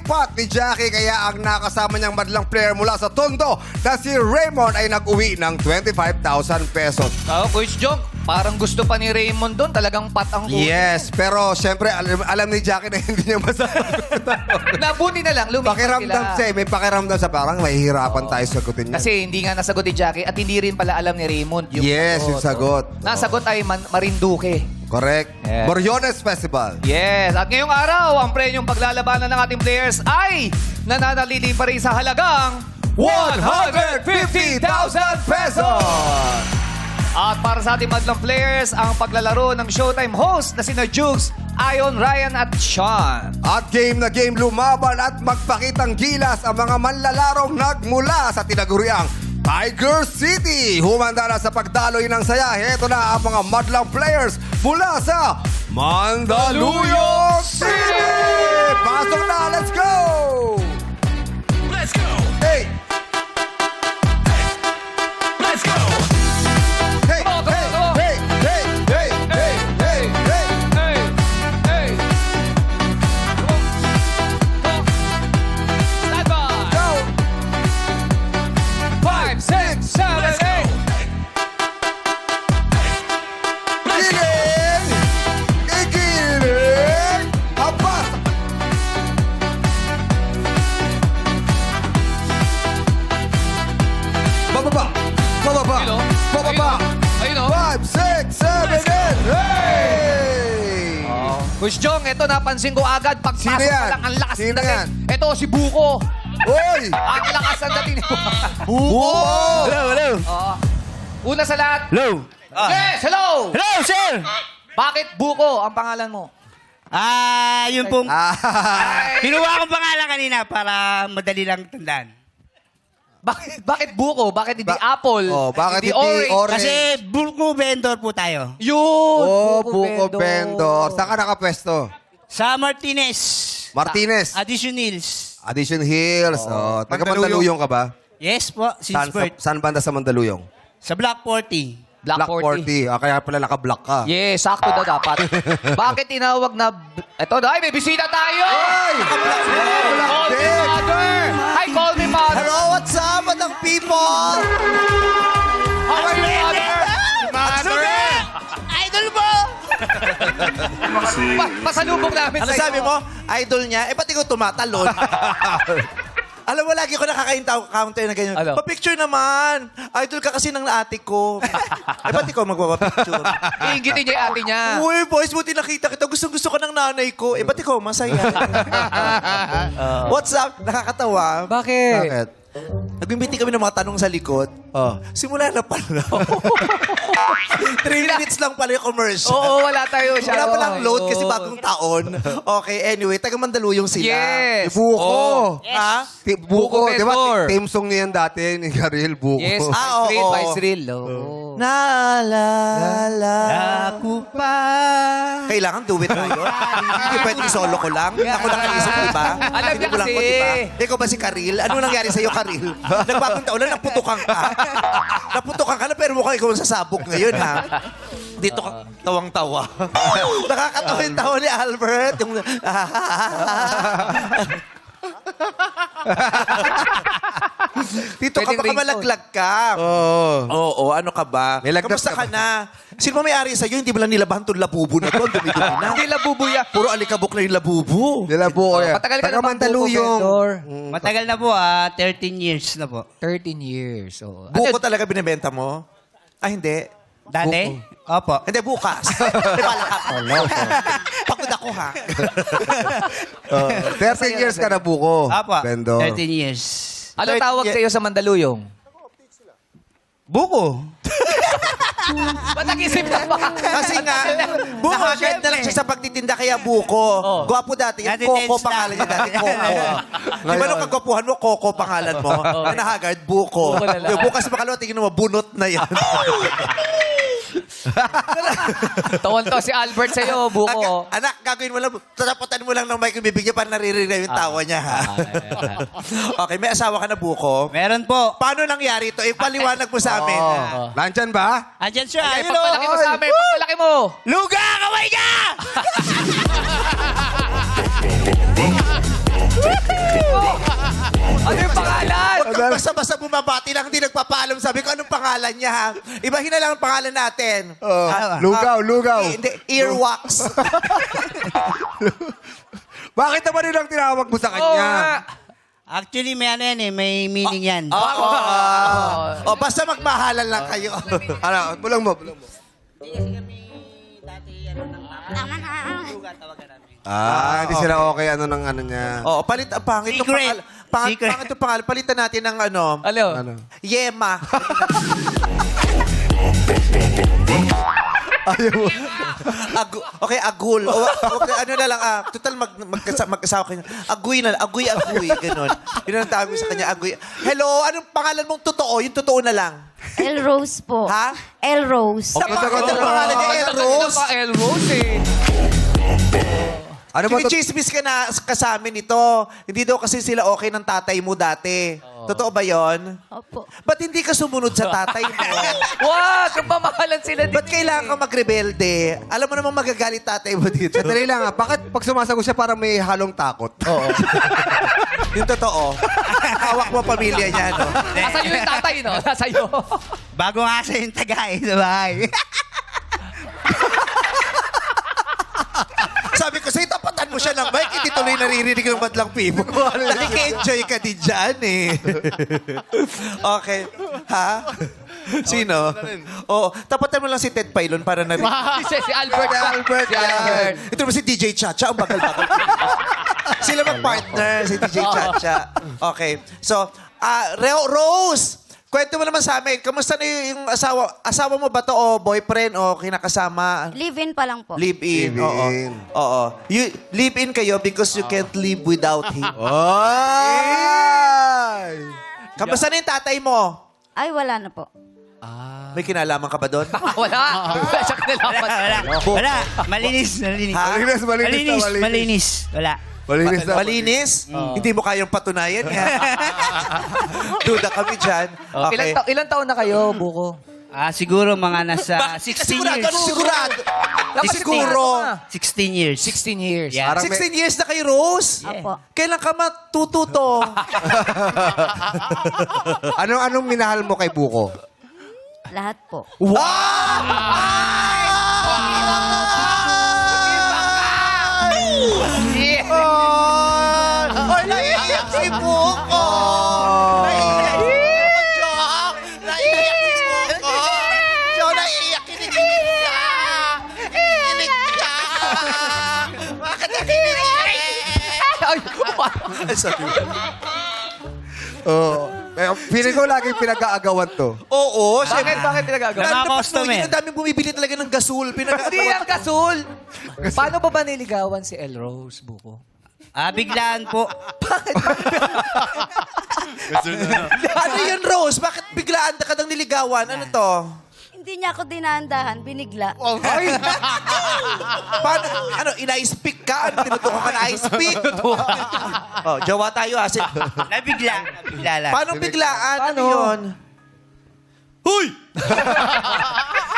jackpot ni Jackie kaya ang nakasama niyang madlang player mula sa Tondo na si Raymond ay nag-uwi ng 25,000 pesos. Coach Jong, parang gusto pa ni Raymond doon. Talagang pat ang ulo. Yes, pero syempre alam ni Jackie na hindi niya masasagot. Nabuti na lang, lumipat Pakiramdam sila. siya, may pakiramdam sa parang mahihirapan tayo sagutin niya. Kasi hindi nga nasagot ni Jackie at hindi rin pala alam ni Raymond yung Yes, yung sagot. Nasagot ay Marinduque. Correct. Yes. Boriones Festival. Yes, at ngayong araw, ang prenyong paglalabanan ng ating players ay nananalili pa rin sa halagang 150,000 pesos! At para sa ating madlang players, ang paglalaro ng Showtime host na sina Jukes, Ion, Ryan at Sean. At game na game lumaban at magpakitang gilas ang mga manlalarong nagmula sa tinaguriang Tiger City. Humanda na sa pagdaloy ng saya. Heto na ang mga madlang players mula sa Mandaluyong City! Pasok na, let's go! Let's go! Hey! Let's go! Hey! Come on, come on, come on. Hey! Hey! Hey! Hey! Hey! Hey! Hey! Hey! Stand by! Go! 5, 6, 7, 8! Giling! Igiling! Apas! Bababa! Bababa! Ayun, oh. Bababa! Ayun, oh. 5, 6, 7, 8! Hey! Coach Jong, ito napansin ko agad. Pagpasok Sino yan? pa lang, ang lakas Sino ng dating. yan? Ito, si Buko. Uy! Ang lakas ng dating ni Buko. Buko! Hello. Oo. Una sa lahat. Hello. Yes, hello! Hello, sir. Bakit Buko ang pangalan mo? Yun pong... Ah! Kinuha kong pangalan kanina para madali lang tandaan. Bakit Buko? Bakit hindi Apple? Oh, bakit hindi Orange? orange? Kasi buko vendor po tayo. Yun! Oh, Buko Vendor. Saan ka nakapwesto? Sa Martinez. Martinez. Addition Hills. Addition Hills. Oh, taga Mandaluyong ka ba? Yes po, since birth. Saan banda sa Mandaluyong? Sa Block 40. Black 40. Ah, kaya pala naka-block ka. Yes, sakto daw dapat. Bakit tinawag na... Ito na, ay, may bisita tayo! Ay! Call me mother! Hi, call me mother! Hello, what's up, madang people? How are you, mother? Mother! Idol mo! Pasalubong namin Ano sa'yo. sabi mo? Idol niya? Eh, pati ko tumatalon. Alam mo, lagi ko nakaka-counter na ganyan. Ano? Pa-picture naman. Idol ka kasi ng ate ko. Eh, pati ko magpapapicture. Iingitin niya yung ate niya. Uy, boys, buti nakita kita. Gusto ko ng nanay ko. Eh, pati ko, masaya. What's up? Nakakatawa. Bakit? Nag-imbiti kami ng mga tanong sa likod. Simula na pala. 3 minutes lang pala yung commercial. Oo, wala tayo siya. Wala pa lang load kasi bagong taon. Okay, anyway, taga Mandaluyong sila. Yes. Buko. Oh. Ha? Buko Buko, di ba? Vendor. Team song niya yan dati ni Karil, Buko. Yes, Ah, Vice oo. Vice Real. Oo. Naalala. Ako pa. Kailangan do it na yun. Hindi pwede solo ko lang. Ako lang naisip, di ba? Alam niya Ko lang kasi. ko, di ba? Ikaw ba si Karil? Ano nangyari sa'yo, Karil? Nagbagong taon lang, naputukan ka. Naputukan ka na, pero mukhang ikaw ang sasabog ngayon, ha? Dito ka, tawang-tawa. Nakakatawa yung tawa ni Albert. Yung... Dito ka, Pwedeng baka ringtone. malaglag ka. Oo. Oo, ano ka ba? May lagnat Kamusta ka ka na? Sino ba may-ari sa'yo? Hindi mo lang nilabahan itong labubo na to. Ang dumi-dumi na. Hindi labubuya. Puro alikabok na yung labubo. Nila Buko yan. Patagal ka Taga na bang Mandaluyong. Buko Vendor? Matagal na po 13 years na po. 13 years. Oh. Buko talaga binibenta mo? Ah, hindi. Dati? Opo. Hindi, bukas. Di ba lang ako? Pagod ako, ha? 13 years ka na, Buko. Opo. Vendor. 13 years. Ano tawag sa'yo sa Mandaluyong? Buko. Ba't nag-isip ka ba? Kasi nga, Buko, nakagad na lang siya sa pagtitinda kaya buko. Gwapo dati. Yung Dati Coco tense pangalan niya dati. Coco. Di ba nung kagwapuhan mo, Coco pangalan mo? Na nahagard, buko. Buko na lang. Yung bukas makalawa, tingin mo, bunot na yan. Tawon to si Albert sa'yo, Buko. Anak, gagawin mo lang, tataputan mo lang ng mic yung bibig niya para naririnig na yung tawa niya, ha? Okay, may asawa ka na, buko. Meron po. Paano nangyari ito? Ipaliwanag mo sa amin. Nandyan ba? Andyan siya. Ay, Ayun pagpalaki mo o. sa amin, pagpalaki mo. Luga! Kaway ka! bumabati lang, hindi nagpapaalam. Sabi ko, anong pangalan niya, ha? Ibahin na lang ang pangalan natin. Lugaw. Hindi, earwax. Bakit naman nilang tinawag mo sa kanya? Actually, may ano yan eh. May meaning yan. O, basta magmahalan lang kayo. Ano, bulang mo. Hindi kasi kami dati ano ng lugar tawagan namin. Hindi sila okay ng ano niya. O, palit ang pangit. Itong Secret. Secret. Pangit itong pangalan. Palitan natin ng ano. Ano? Yema. Okay, agul. O, okay, ano na lang, total magkasawa kayo. Aguy na lang. Aguy, ganun. Yun ang tawag ko sa kanya, aguy. Hello, anong pangalan mong totoo? Yung totoo na lang. El Rose po. Ha? El Rose. Napakaganda ang pangalan niya, El Rose. El Rose eh. Ano ba to? Chismis ka na kasama nito. Hindi daw kasi sila okay ng tatay mo dati. Totoo ba yon? Opo. Ba't hindi ka sumunod sa tatay mo? Wag! Pamahalan sila din. Ba't kailangan ka magrebelde? Alam mo namang magagalit tatay mo dito. Sandali lang bakit pag sumasagot siya parang may halong takot? Oo. Yung totoo. Hawak mo pamilya niya, no? Nasa iyo yung tatay, no? Nasa iyo. Bago nga sa yung tagay sa bahay. Sabi ko, sa'yo, tapatan mo siya ng mic, hindi tuloy naririnig ng madlang pibo. Nakika-enjoy ka din dyan, eh. Okay. Ha? Sino? Oo. Tapatan mo lang si Ted Pailon para narinig. Si Albert. Si Albert. Ito naman si DJ Chacha, ang bagal-bagal. Sila mag-partner, si DJ Chacha. Okay. So, Rose, kwento mo naman sa amin, kamusta na yung asawa mo ba to o boyfriend o kinakasama? Live-in pa lang po. Live-in. Live-in. Oo. You live-in kayo because you can't live without him. Ay! Kamusta na yung tatay mo? Ay, wala na po. May kinalaman ka ba doon? Wala. Wala siya kinalaman. Wala. Malinis. Malinis. Ha? Malinis. Wala. Malinis na. Malinis? Hindi mo kayang patunayan. Duda kami dyan. Okay. Ilan taon na kayo, Buko? Siguro mga nasa 16 Sigurado, years. sigurado. Siguro. 16 years. 16 years. Yeah. Parang 16 years na kay Rose? Opo. Kailan ka matututo? Anong minahal mo kay Buko? Lahat po. Ay, naiiyak si Buko! Naiiyak si Buko, Chok! Naiiyak si Buko! Chok, naiiyak. Kinikilig siya! Kinikilig siya! Bakit nakikilig? Ay, Sorry. Feeling ko laging pinag-aagawan to. Oo, syempre. Bakit pinagagawa? Mga customer. Ang daming bumibili talaga ng gasol. Hindi Pinag-aagawan. yan kasul. Paano ba ba niligawan si El Rose, Buko? Biglaan po. Ano yun, Rose? Bakit biglaan ka nang niligawan? Ano to? Hindi niya ako dinaandahan, binigla. Ay! Paano? Ano, ina-ice pick ka? Ano, tinutukan ka na ice pick? Oh, jawa tayo, asin. Nabigla. Nabigla lang. Paano biglaan? Ano Paano? yun? Huy!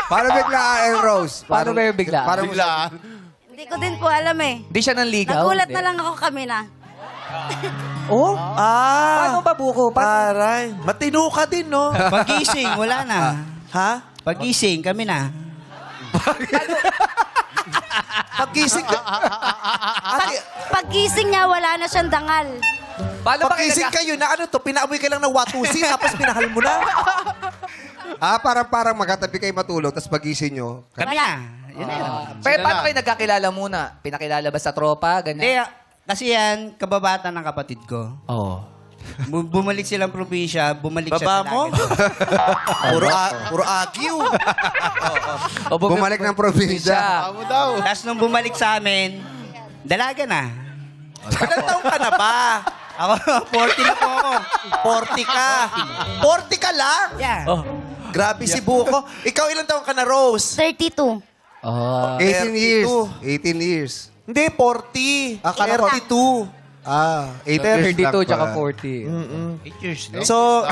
Paano biglaan, Rose? Paano ba yung biglaan? Paano biglaan? Hindi ko din po alam eh. Hindi siya nanligaw? Nagulat Hindi. na lang ako kami na. Oh? Paano ba, Buko? Aray. Matino ka din, no? Pagising, wala na. Ha? Pagising, kami na. Pagising ka. Pagkising niya, wala na siyang dangal. Paano ba Pagising kayo na ano to, pinaamoy ka lang ng watusi, tapos pinahal mo na. Parang magkatabi kayo matulog, tapos pagising nyo. Kami na. Yun na yun. Pero paano kayo nagkakilala muna? Pinakilala ba sa tropa? Hindi, Ganyan? kasi yan, kababata ng kapatid ko. Oo. Bumalik silang probinsya, bumalik siya Baba sa mo? dagat. Puro agiw. Bumalik ng probinsya. Tapos nung bumalik sa amin, dalaga na. Ilang taong ka na ba? Ako, 40 na po ako. 40 ka. 40 ka lang? Yeah. Oh. Grabe si Buko. Ikaw ilang taong ka na, Rose? 32. Oh. 18 years. 32. 18 years. Hindi, 40. Akala ko- 32. 8 years 32 lang tsaka pala. 40. 8 years na. So,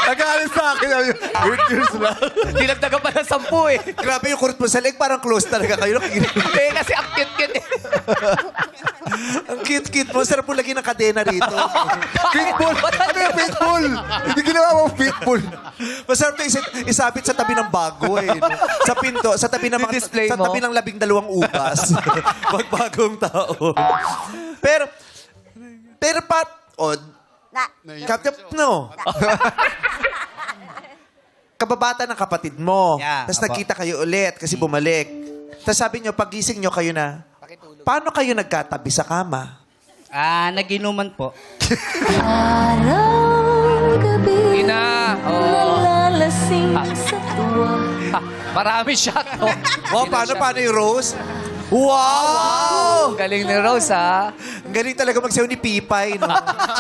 Nagalit sa akin. 8 years lang. Dinagdagan pa ng 10 eh. grabe yung kurot mo sa leg. Parang close talaga kayo. Eh, kasi ang cute-cute eh. Ang cute-cute mo. Sarap mo lagi ng kadena rito. Pitbull! Ano yung pitbull? Hindi ginawa mo pitbull. Masarap to isabit sa tabi ng bago eh. No? Sa pinto, sa tabi ng Di-display sa mo? tabi ng 12 ubas. Magbagong taon. Pero Od, Na. no. Kababata ng kapatid mo. Yeah, Tapos apo. nagkita kayo ulit kasi bumalik. Tapos sabi nyo, pagising nyo kayo na, paano kayo nagkatabi sa kama? Nag-inuman po. Ina. Oh. Ha, marami shot. Oh. Wow, paano yung Rose? Wow! Galing ni Rose, ha? Ang galing talaga magsayaw ni Pipay, no?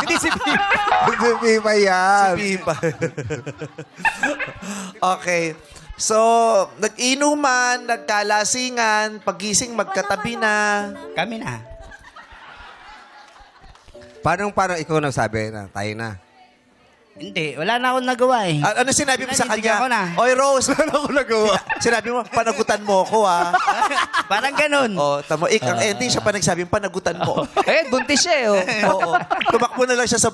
Hindi si Pip. Hindi pa yan. Pipay. Okay. So, nag-inuman, nagkalasingan, pagising magkatabi na. Kami na. Paano ikaw nagsabi na tayo na? Hindi, wala na akong nagawa eh. Ano sinabi mo sa Nanindigan kanya? ko na. Oy, Rose, ano ako nagawa? Sinabi mo, panagutan mo ako, ha? Parang ganun. Oh, tamo, ang ending siya pa nagsabing, panagutan mo. Eh, buntis siya, eh. Oh. Oo. Tumakbo na lang siya sa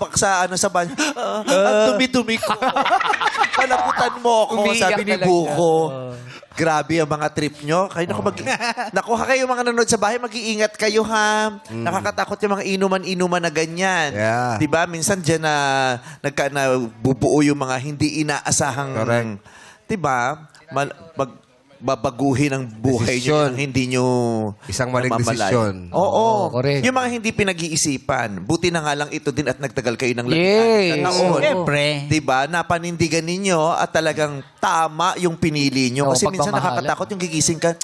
banyo. Ang dumi-dumi ko. Panagutan mo ako, Umiiyak sabi ni talaga. Buko. Grabe ang mga trip nyo. Kayo nakuha kayo mga nanonood sa bahay, mag-iingat kayo ha. Nakakatakot yung mga inuman-inuman na ganyan. Yeah. Diba? Minsan dyan na bubuo yung mga hindi inaasahang... Correct. Diba? Babaguhin ang buhay nyo Desisyon. ng hindi nyo Isang maling namamalayan. desisyon. Oo. Correct. Yung mga hindi pinag-iisipan. Buti na nga lang ito din at nagtagal kayo ng Yes. na taon. Siyempre. Diba? Napanindigan ninyo at talagang tama yung pinili nyo. Oo, Kasi minsan pagmamahalan. nakakatakot yung gigising ka.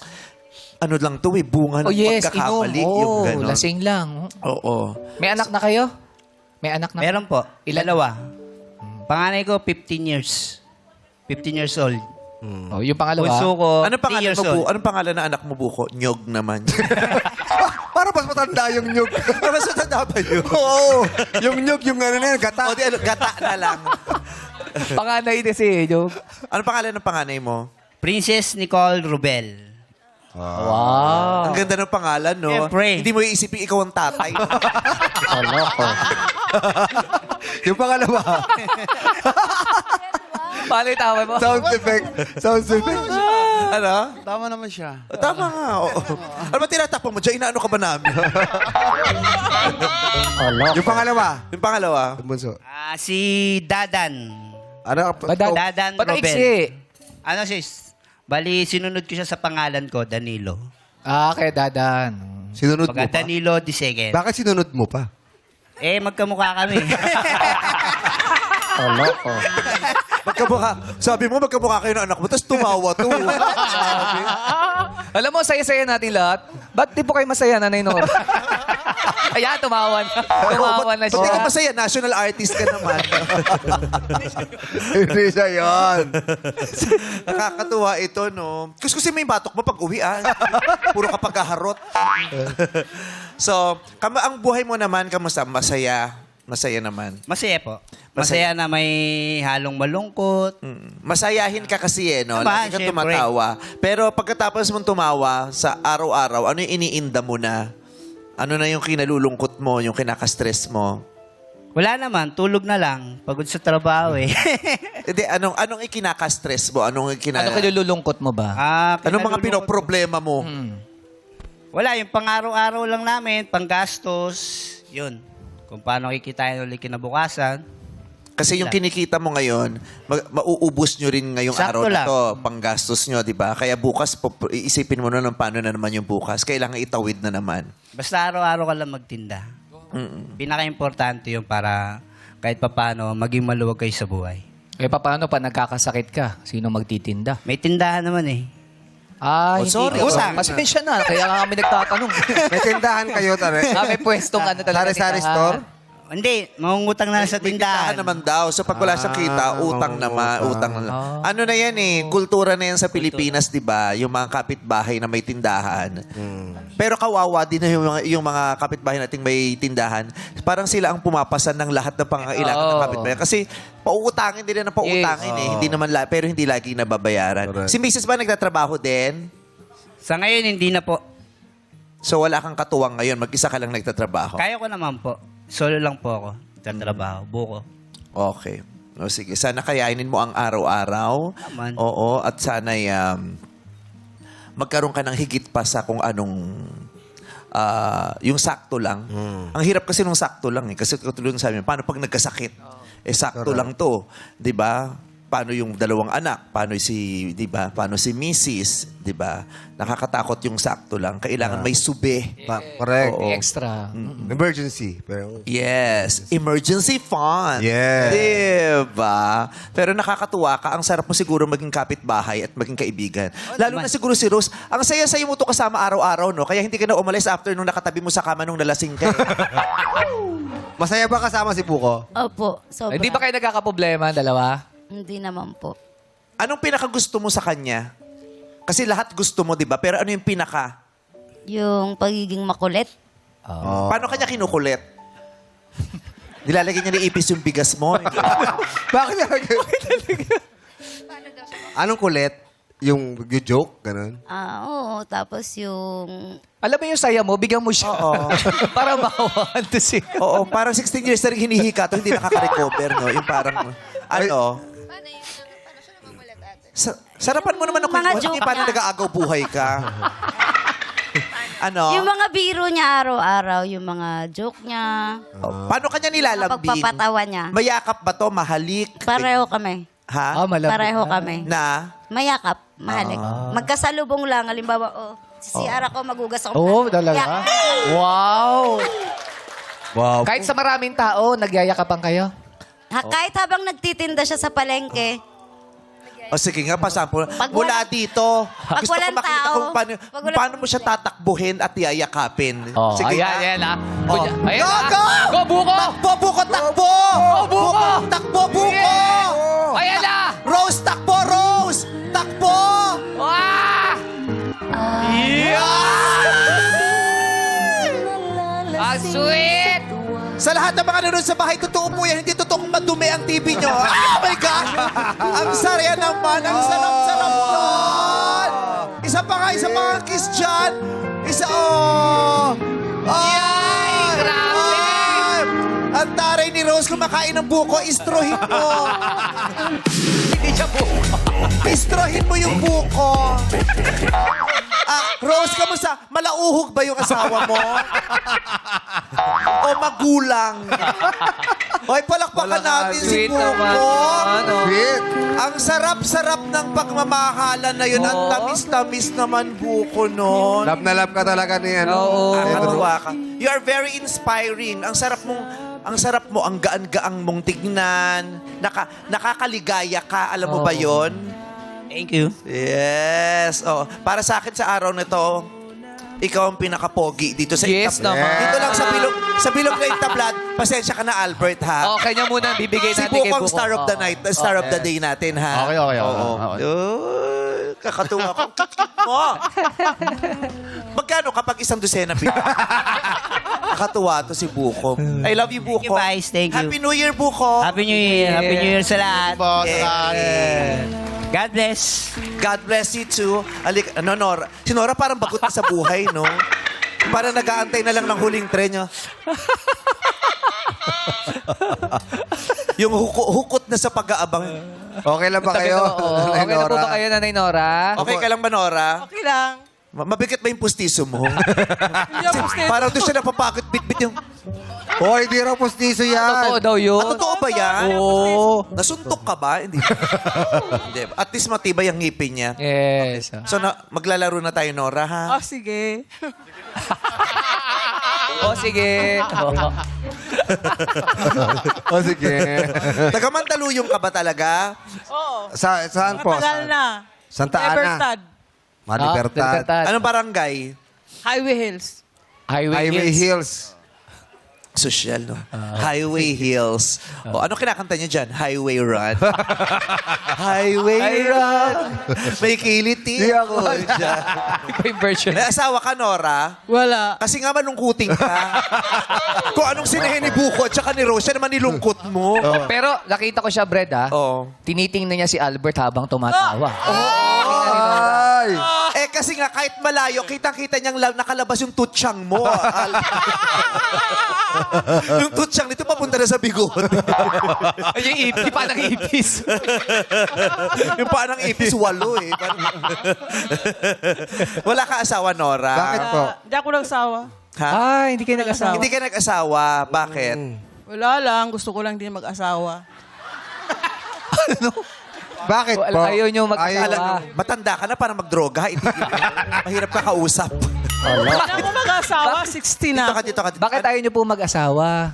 Ano lang to bunga ng Oh, yes, pagkakamali. inom. Yung Oh, ganon. lasing lang. Oo. May anak na kayo? May anak na? Meron po. Ilan? Dalawa. Panganay ko, 15 years. 15 years old. Oh, yung pangalawa? Bunso ko, Anong 3 pangalan years mo, old. Anong pangalan ng anak mo, Buko? Nyog naman. Para mas matanda yung nyug. Mas matanda pa yun. Oo. Yung nyug, yung ano na yan, gata. O di, gata na lang. Panganay kasi, yung... Anong pangalan ng panganay mo? Princess Nicole Rubel. Wow. Ang ganda ng pangalan, no? Siyempre. Hindi mo iisipin ikaw ang tatay. Aloko. Yung pangalawa, Paano tama mo? sound effect. Sound effect. Ano? Tama naman siya. Tama nga. Oo. Ano ba tinatapon mo dyan? Inaano ka ba namin? Yung pangalawa. Yung pangalawa. Yung bunso. Si Dadan. Ano? Dadan Ba't Robel. iksi? Ano sis? Bali, sinunod ko siya sa pangalan ko, Danilo. Ah, kay Dadan. Sinunod mo Pagka pa? Danilo Disegen. Bakit sinunod mo pa? Magkamukha kami. Aloko. Sabi mo, magkamukha kayo ng anak mo, tapos tumawa to. Alam mo, saya-saya natin lahat. Ba't di po kayo masaya, Nanay Nora? Ayan, tumawan. Tumawan na Ba't di ka siya. masaya? National artist ka naman. Hindi siya yun. Nakakatuwa ito, no? Kasi may batok mo pag uwi, ah. Puro ka pagkaharot. So, ang buhay mo naman, kamusta? Masaya. Masaya naman. Masaya po. Masaya na may halong malungkot. Masayahin ka kasi no? Naman, Lagi ka syempre. tumatawa. Pero pagkatapos mong tumawa sa araw-araw, ano yung iniinda mo na? Ano na yung kinalulungkot mo, yung kinaka-stress mo? Wala naman, tulog na lang. Pagod sa trabaho eh. Hindi, anong ikinaka-stress mo? Anong Ano kinululungkot mo ba? Anong mga kinalulungkot- pinoproblema mo? Wala, yung pang-araw-araw lang namin, panggastos, yun. Kung paano kikitain ulit kinabukasan. Kasi yung kinikita mo ngayon, mauubos nyo rin ngayong araw Sakto na lang. to, panggastos nyo, di ba? Kaya bukas, iisipin mo na ng paano na naman yung bukas. Kailangan itawid na naman. Basta araw-araw ka lang magtinda. Pinaka-importante yun para kahit papano maging maluwag kayo sa buhay. Eh, paano pa nagkakasakit ka? Sino magtitinda? May tindahan naman eh. Ah, Oh, sorry. Utang. Pasensya na. Kaya nga kami nagtatanong. May tindahan kayo, tare. May pwestong ano talaga. Sari-sari tindahan. store? Hindi, mangungutang na lang sa May tindahan tindahan. naman daw. So pag wala siyang kita, utang naman. Utang na lang. Ano na yan eh, kultura na yan sa Pilipinas, di ba? Yung mga kapitbahay na may tindahan. Pero kawawa din na yung mga kapitbahay nating may tindahan. Parang sila ang pumapasan ng lahat ng pangangailangan ng Oo. kapitbahay. Kasi pauutangin din na pauutangin eh. Hindi naman pero hindi lagi nababayaran. Correct. Si Mrs. ba nagtatrabaho din? Sa ngayon, hindi na po. So wala kang katuwang ngayon, mag-isa ka lang nagtatrabaho. Kaya ko naman po. Solo lang po ako. Tatrabaho. Buko. Okay. O sige, sana kayainin mo ang araw-araw. Naman. Oo, at sana magkaroon ka ng higit pa sa kung anong yung sakto lang. Ang hirap kasi nung sakto lang eh. Kasi katulad sa amin, paano pag nagkasakit? Sakto lang to. 'Di ba? Paano yung dalawang anak? Paano si, 'di ba? Paano si Mrs., 'di ba? Nakakatakot yung sakto lang. Kailangan may sube. Correct. Oo. Extra. Emergency. Pero, Yes, emergency fund. Yes. Diba? Pero nakakatuwa ka. Ang sarap mo siguro maging kapitbahay at maging kaibigan. Lalo na siguro si Rose. Ang saya-saya mo to kasama araw-araw, no? Kaya hindi ka na umalis after nung nakatabi mo sa kama nung nalasing ka. masaya ba kasama si Puko? Opo, sobra. Hindi ba kayo nagkakaproblema, dalawa? Hindi naman po. Anong pinakagusto mo sa kanya? Kasi lahat gusto mo, di ba? Pero ano yung pinaka? Yung pagiging makulit. Paano kanya kinukulit? Nilalagay niya ni ipis yung bigas mo. Bakit talaga? Anong kulit? Yung joke? Ganun? Oo. Tapos yung... Alam mo yung saya mo, bigyan mo siya. Oo. Para makuhaan to siya. Oo, parang 16 years na rin hinihika to, hindi nakaka-recover, no? Yung parang, ano? Sarapan mo naman ang Mga kwento. joke Hindi paano niya. nag-aagaw buhay ka? Ano? Yung mga biro niya araw-araw, yung mga joke niya, Paano kanya nilalambing? pagpapatawa niya. Mayakap ba to? Mahalik? Pareho kami. Ha? malapit. Pareho kami. Na? Mayakap, mahalik. Magkasalubong lang. Halimbawa, sisiara ko, magugas ako. Oo, talaga? Yak. Wow! Wow. Kahit sa maraming tao, nagyayakapan kayo? Kahit habang nagtitinda siya sa palengke, O sige nga, pasample. Pag Mula wala- dito, Pag gusto ko walang makita tao, kung paano, pag walang- paano mo siya tatakbuhin at yayakapin. Oh, Sige ayan, nga. ayan ah. Oh. Ayan Go, ah. go! Go, buko! Takbo, buko, takbo! buko! Takbo, buko! Yeah! Ayan na! Rose, takbo, Rose! Takbo! Ah! Ang sweet! Sa lahat ng mga nanonood sa bahay, totoo po yan. Hindi totoong madumi ang TV nyo. Oh my gosh! Ang sarya naman. Ang sarap-sarap nun! Isa pa nga kiss dyan. Isa, oh! Ay! Grabe! Ay! Ang taray ni Rose kumakain ng buko, istrohin mo. Hindi siya buko. Istrohin mo yung buko. Rose, kamusta? Malauhog ba yung asawa mo? O magulang? Hoy, palakpakan natin si Sweet Buko. naman. Ano? Sweet. Ang sarap-sarap ng pagmamahalan na yun. Ang Oo. tamis-tamis naman Buko nun. Love na love ka talaga ni ano. Oo. Nakakatuwa ka. You are very inspiring. Ang sarap mo, ang gaan-gaang mong tignan. Nakakaligaya ka. Alam mo ba yon? Thank you. Yes. Oh, para sa akin sa araw na to, ikaw ang pinaka-pogi dito sa Yes Intablad. naman. Dito lang sa bilog na Intablad. Pasensya ka na, Albert, ha? Oh, kanya muna bibigay Si natin kay Buko ang Buko. star of the Oo. night, star of the day natin, ha? Okay. Oo. Kakatuwa ko. Ang cute mo. Magkano kapag isang dosena pinag? Kakatuwa to si Buko. I love you, Buko. Thank you, guys. Thank you. Happy New Year, Buko. Happy New Year. Happy New Year sa lahat. Yeah. God bless. God bless you too. Nora. Si Nora parang bagot na sa buhay, no? Parang nag-aantay na lang ng huling tren nyo. Yung hukot na sa pag-aabang. Okay lang ba kayo? Oo. Nanay Okay na po Nora? ba kayo, Nanay Nora? Okay ka lang ba, Nora? Okay lang. Mabigat ba yung pustiso mo? Hindi ako Kasi parang doon siya napapagod bit-bit yung... Oh, hindi raw pustiso yan. Totoo daw yun. Totoo ba yan? Oo. Nasuntok ka ba? Hindi. Hindi. At least matibay ang ngipin niya. Yes. So, maglalaro na tayo, Nora, ha? Oh, sige. Oh, sige. Oh, sige. Taga-Mandaluyong ka ba talaga? Oo. Saan po? Matagal na. Santa Ana. Libertad. Malibertad. Anong barangay? Highway Hills. Highway Hills. Social, no? Highway Hills. O, ano kinakanta niyo dyan? Highway Run. Highway Run. May kiliti Di ako ako. dyan. Iba yung version. May asawa ka, Nora? Wala. Kasi nga malungkuting ka. Kung anong sinahin ni Buko at saka ni Rose, siya naman nilungkot mo. Pero nakita ko siya, Brad, Oo. Tinitingnan niya si Albert habang tumatawa. Ay! Ay! Eh kasi nga kahit malayo, kitang-kita niyang nakalabas yung tutsyang mo. Yung tutsyang nito papunta na sa bigot. Ay, yung ipis, pa ng ipis. Yung parang ipis, 8 eh. Wala ka asawa, Nora? Bakit po? Hindi ako nagsawa. Ha? Ay, hindi kayo nag-asawa. Hindi ka nag-asawa. Bakit? Wala lang. Gusto ko lang din mag-asawa. Bakit po? Ayaw nyo mag-asawa. Alam, matanda ka na para magdroga. Mahirap ka kausap. Hindi ako mag-asawa. 60 na. Dito ka. Bakit ayaw nyo po mag-asawa?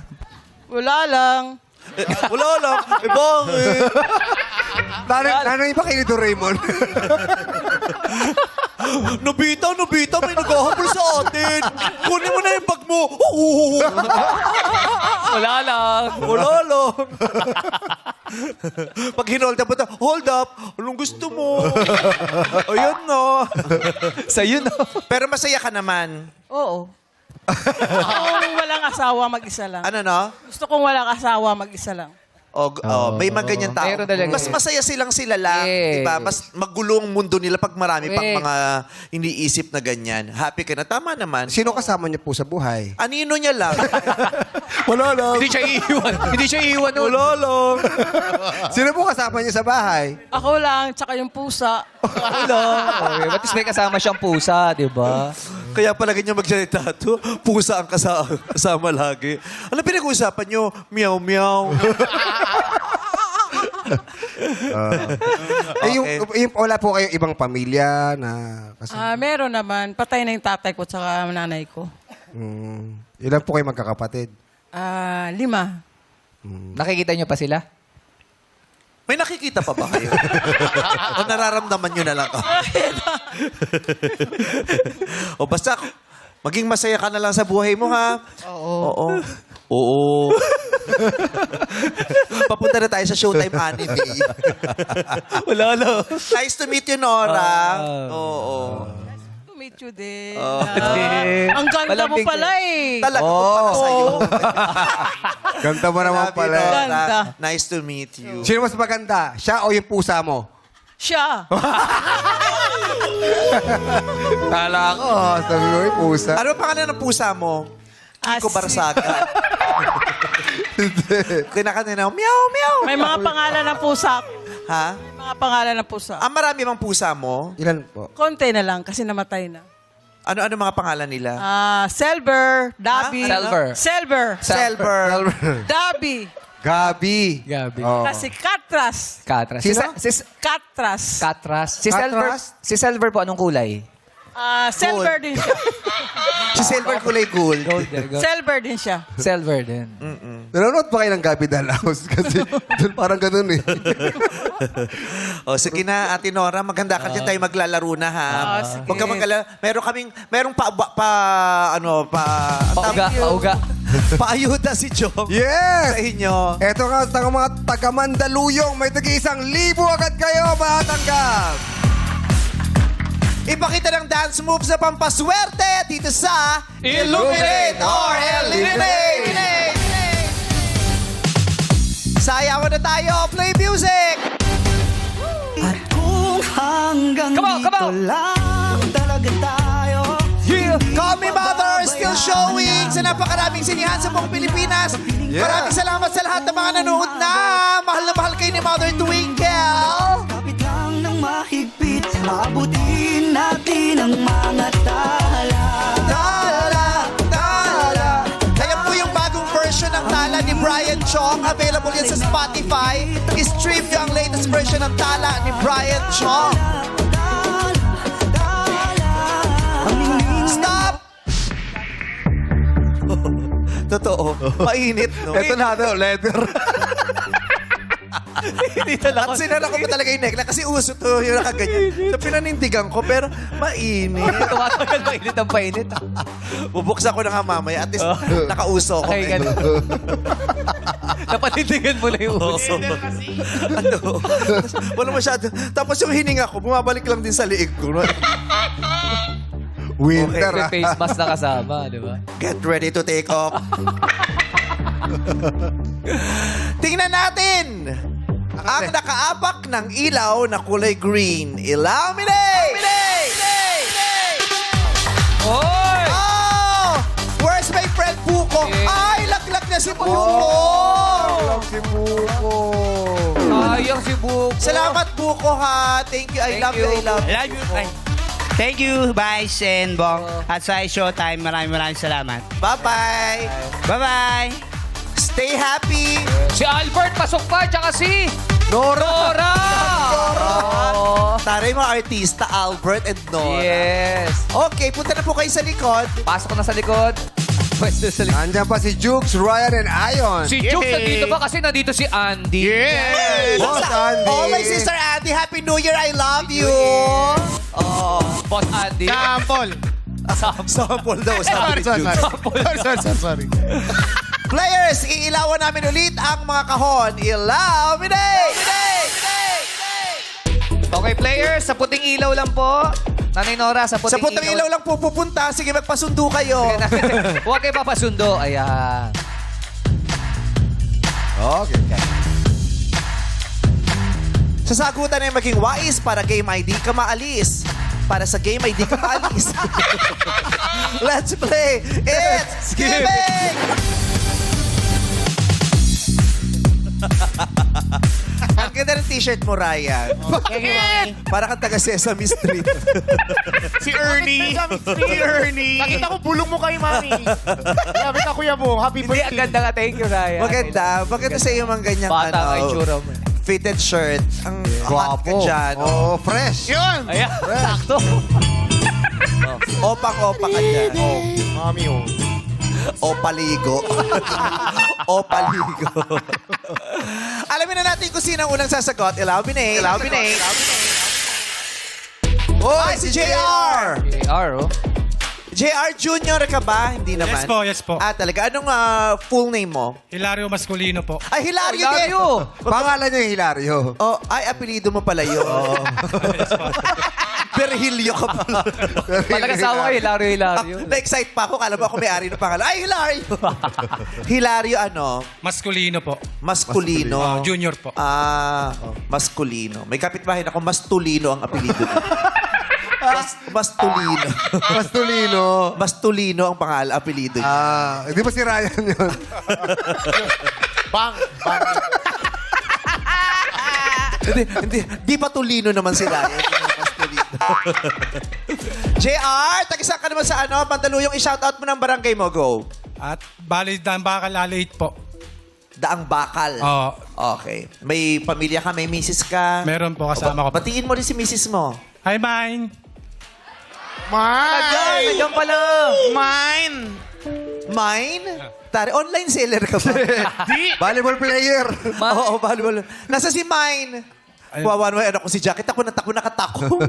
Wala lang. Wala lang. Eh, bakit? Ano yung pakilito, Raymond? Nobita, may naghahabol sa atin. Kunin mo na yung bag mo. Wala lang. Wala lang. Pag hinold up, hold up. Anong gusto mo? Ayun, no. Sa'yo, no? Pero masaya ka naman. Oo. Gusto kong walang asawa, mag-isa lang. Ano, no? Gusto kong walang asawa, mag-isa lang. May mga ganyan tao. Meron talaga. Mas masaya silang sila lang. Yes. Diba? Mas magulo ang mundo nila pag marami pang Correct. mga iniisip na ganyan. Happy ka na. Tama naman. Sino kasama niyo po sa buhay? Anino niya lang. Wala lang. Hindi siya iiwan. Hindi siya iiwan nun. Wala lang. Sino po kasama niyo sa bahay? Ako lang, tsaka yung pusa. Wala. Okay, at least may kasama siyang pusa, di ba? Kaya pala ganyan magsalita to. Pusa ang kasama lagi. Ano pinag-uusapan nyo? Meow, meow. Yung wala po kayong ibang pamilya na kasama? Meron naman. Patay na yung tatay ko tsaka nanay ko. Ilan po kayo magkakapatid? 5. Nakikita niyo pa sila? May nakikita pa ba kayo? O nararamdaman nyo na lang? O basta, maging masaya ka na lang sa buhay mo, ha? Oo. Oo. Papunta na tayo sa Showtime Anime. Wala lang. Nice to meet you, Nora. Oo. To meet you din. din. Ang ganda mo Malambing pala eh. Talaga ko para sa'yo. Ganda mo naman Love you, pala. Nora. Ganda. Nice to meet you. Sino mas maganda? Siya o yung pusa mo? Siya. Kala ko, sabi mo yung pusa. Ano ang pangalan ng pusa mo? Kiko Asi. Barsaga. Kinakanta na, meow, meow. May mga pangalan ng pusa. Ha? Mga pangalan ng pusa. Marami bang pusa mo? Ilan po? Konti na lang kasi namatay na. Ano mga pangalan nila? Silver, Dobby. Silver. Silver. Selber. Dobby. Gabi. Gabi. Oh. Kasi Katras. Katras. Sino? Katras. Katras. Si Katras? Silver. Si Silver po, anong kulay? Silver din siya. Si Silver kulay gold. Silver din siya. Silver din. Nanonood ba kayo ng Gabi Dalaos? Kasi doon parang ganun eh. O sige na, Ate Nora, maganda ka dyan tayo maglalaro na, ha? sige. Huwag ka maglalaro. Merong Pauga. paayuda si Jong sa Yes! inyo. Eto nga sa mga taga-Mandaluyong, may tagi-1,000 agad kayo matanggap. Ipakita ng dance moves na pampaswerte dito sa Illuminate or Eliminate! Sayawan na tayo. Play music! At kung hanggang Come on, come on. dito lang talaga tayo. Call Me Mother still showing sa napakaraming sinihan sa buong Pilipinas. Maraming salamat sa lahat ng mga nanood na. Mahal na mahal kayo ni Mother Twinkle. Kapit lang ng mahigpit, abutin natin ang mga tala. Tala, tala. Ayan po yung bagong version ng Tala ni Brian Chong. Available yan sa Spotify. I-stream nyo ang latest version ng Tala ni Brian Chong. Stop! Totoo. Mainit, no? Eto na, leather. At sinara ko pa talaga yung neckline kasi uso to yung nakaganyan. So pinanindigan ko pero mainit. Tumatagal mainit ang painit. Bubuksan ko na nga mamaya. At least nakauso ko. Okay, ganun. Napatindigan mo na yung uso. Ano? Wala masyado. Tapos yung hininga ko, bumabalik lang din sa liig ko. Winter May ah. face mask na kasama, di ba? Get ready to take off. Tingnan natin. ang nakaapak ng ilaw na kulay green. Illuminate! Oy! Oh! Where's my friend Buko? Ay, laglag na si Buko! Si Buko. Sayang si Buko. Salamat, Buko, ha. Thank you. I love you. I love you. I love you. Thank you, Vice and Bong. At sa Showtime, maraming salamat. Bye-bye. Bye-bye! Stay happy. Si Albert, pasok pa. Tsaka si Nora. Nora! Oh. Taray mga artista, Albert and Nora. Yes. Okay, punta na po kayo sa likod. Pasok na sa likod. Pwede sa likod. Nandiyan pa si Jukes, Ryan, and Ion. Si Jukes nandito ba? Kasi nandito si Andy. Boss Andy. Oh, my sister Andy, Happy New Year. I love you. Oh. Boss Andy. Sample. Sample daw, sabi ni Jude. Sorry. Players, iilawan namin ulit ang mga kahon. Illuminate! Okay, players, sa puting ilaw lang po. Nanay Nora, sa Sa puting, putang ilaw lang po pupunta. Sige, magpasundo kayo. Huwag kayo papasundo. Ayan. Okay. Sasagutan ay maging wise para game ID ka maalis. Para sa game ID ka maalis. Let's play. It's giving! Ang ganda ng t-shirt mo, Ryan. Para kang taga Sesame Street. Si Ernie. Nakita ko bulong mo kay Mami. Sabi ka, Kuya Bong, happy Hindi, birthday. ang ganda nga. Thank you, Ryan. Maganda sa iyo mang ganyang Bata ang itsura mo. fitted shirt. Ang hot ka Guwapo. dyan. Oh, fresh. Yun. Ayan, sakto. Opak-opak ka dyan. Mami, oh. O paligo. O paligo. Alamin na natin kung sino ang unang sasagot. Illuminate. Oh, si JR! JR, oh. JR Junior ka ba? Hindi naman. Yes po. Ah, talaga. Anong full name mo? Hilario Masculino po. Ay, Hilario din! Hilario. Pangalan niya yung Hilario. Oh, ay, apelido mo pala yun. Perhilio ka pala. Palagasawa kayo, Hilario. Na-excite pa ako. Kala mo ako may-ari ng pangalan. Ay, Hilario! Hilario ano? Masculino po. Maskulino. Junior po. Maskulino. May kapitbahay ako, Mastulino ang apelido niya. Mastulino. Pastolino. Mastulino ang pangalan, apelido niya. Hindi ba si Ryan yun? Bang. Di pa Tulino naman si Ryan. Mastulino. JR, tagisan ka naman sa Mandaluyong, i-shoutout mo ng barangay mo. Go. At bali daan bakal alate po. Daang Bakal. Oo. Okay. May pamilya ka, may misis ka. Meron po kasama ko po. Batiin mo rin si misis mo. Hi, Mine. Nandiyan pala. Mine? Tari, online seller ka ba? Volleyball player. Oo, volleyball. Nasa si Mine. Wawan mo, ano ko si Jacket. Ako nakatakong.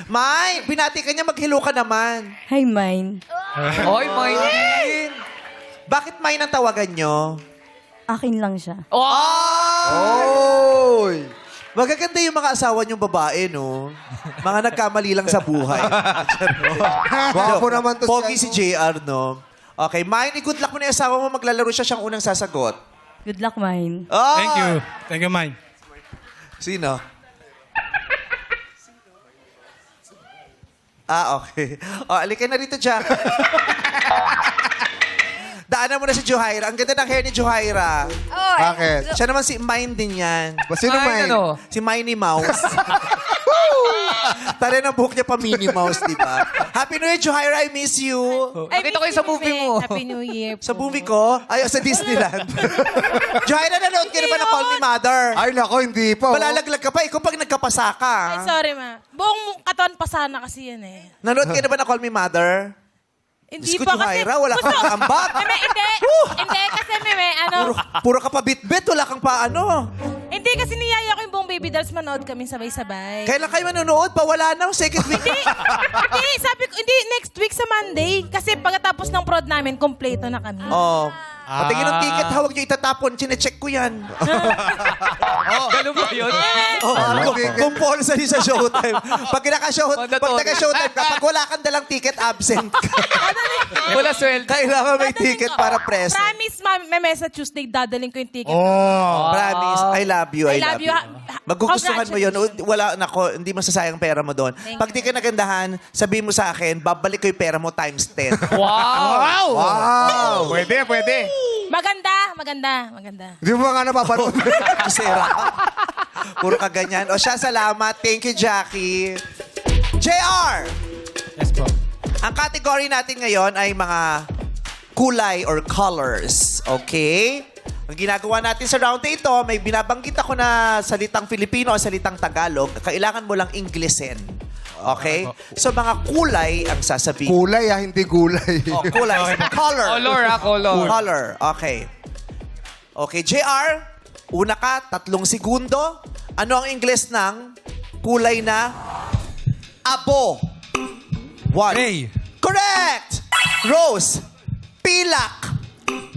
Mine, binati ka niya, maghilo ka naman. Hi, mine. Oy, Maylin. Bakit Mine ang tawagan nyo? Akin lang siya. Oy! Magaganda yung mga asawa niyong babae, no? Mga nagkamali lang sa buhay. Gwapo naman to Pogi si JR, no? Okay, Mine, good luck mo na yung asawa mo. Maglalaro siya, siyang unang sasagot. Good luck, mine. Oh! Thank you. Thank you, Mine. Sino? Okay. Alika na rito, Jack. Daanan mo na si Johaira. Ang ganda ng hair ni Johaira. Bakit? Siya naman si Mine din yan. Sino Ay, man? ano? Si Miney Mouse. Tara na buhok niya pa Minnie Mouse, di ba? Happy New Year, Johaira. I miss you. Nakita ko yung sa movie mo. Happy New Year po. Sa movie ko? Ay, sa Disneyland. Johaira, nanood ka na ba na Call Me Mother? Ay, nako, hindi pa. Malalaglag ka pa. Ikaw pag nagkapasa ka. Ay, sorry ma. Buong katawan pa sana kasi yan eh. Nanood ka na ba na Call Me Mother? Hindi Diyos ko, pa kasi... Johaira, wala kang ambak. Hindi, kasi may ano... Puro ka pa bit-bit. Wala kang pa ano. Hindi kasi niyaya ko yung buong Baby Dolls manood kami sabay-sabay. Kailan kayo manonood? Pawala na. Second week. Hindi, sabi ko, hindi, next week sa Monday. Kasi pagkatapos ng prod namin, kompleto na kami. Oh. Patingin ng ticket, hawag nyo itatapon. Chinecheck ko yan. Ganun ba yun? Compulsory sa showtime. Pag naka-showtime, kapag wala kang dalang ticket, absent ka. Wala sweldo. Kailangan may ticket para present. Promise, may sa Tuesday, dadaling ko yung ticket. Promise, I love you, I love you. Ha- Magugustuhan mo yun. Congratulations. Wala, nako, hindi masasayang pera mo doon. Pag di ka nagandahan, sabihin mo sa akin, babalik ko yung pera mo times 10. Wow! Wow! Pwede, pwede. Maganda. Di mo ba nga napapanood? Sira ka. Puro ka ganyan. O siya, salamat. Thank you, Jackie. JR! Yes po. Ang category natin ngayon ay mga kulay or colors. Okay? Ang ginagawa natin sa round na ito, may binabanggit ako na salitang Filipino o salitang Tagalog. Kailangan mo lang Inglesin. Okay? So, mga kulay ang sasabihin. Kulay hindi gulay. Oh, kulay. Color. Color. Color. Okay. Okay, JR, una ka, 3 segundo. Ano ang Ingles ng kulay na abo? 1. Gray. Correct! Rose, pilak.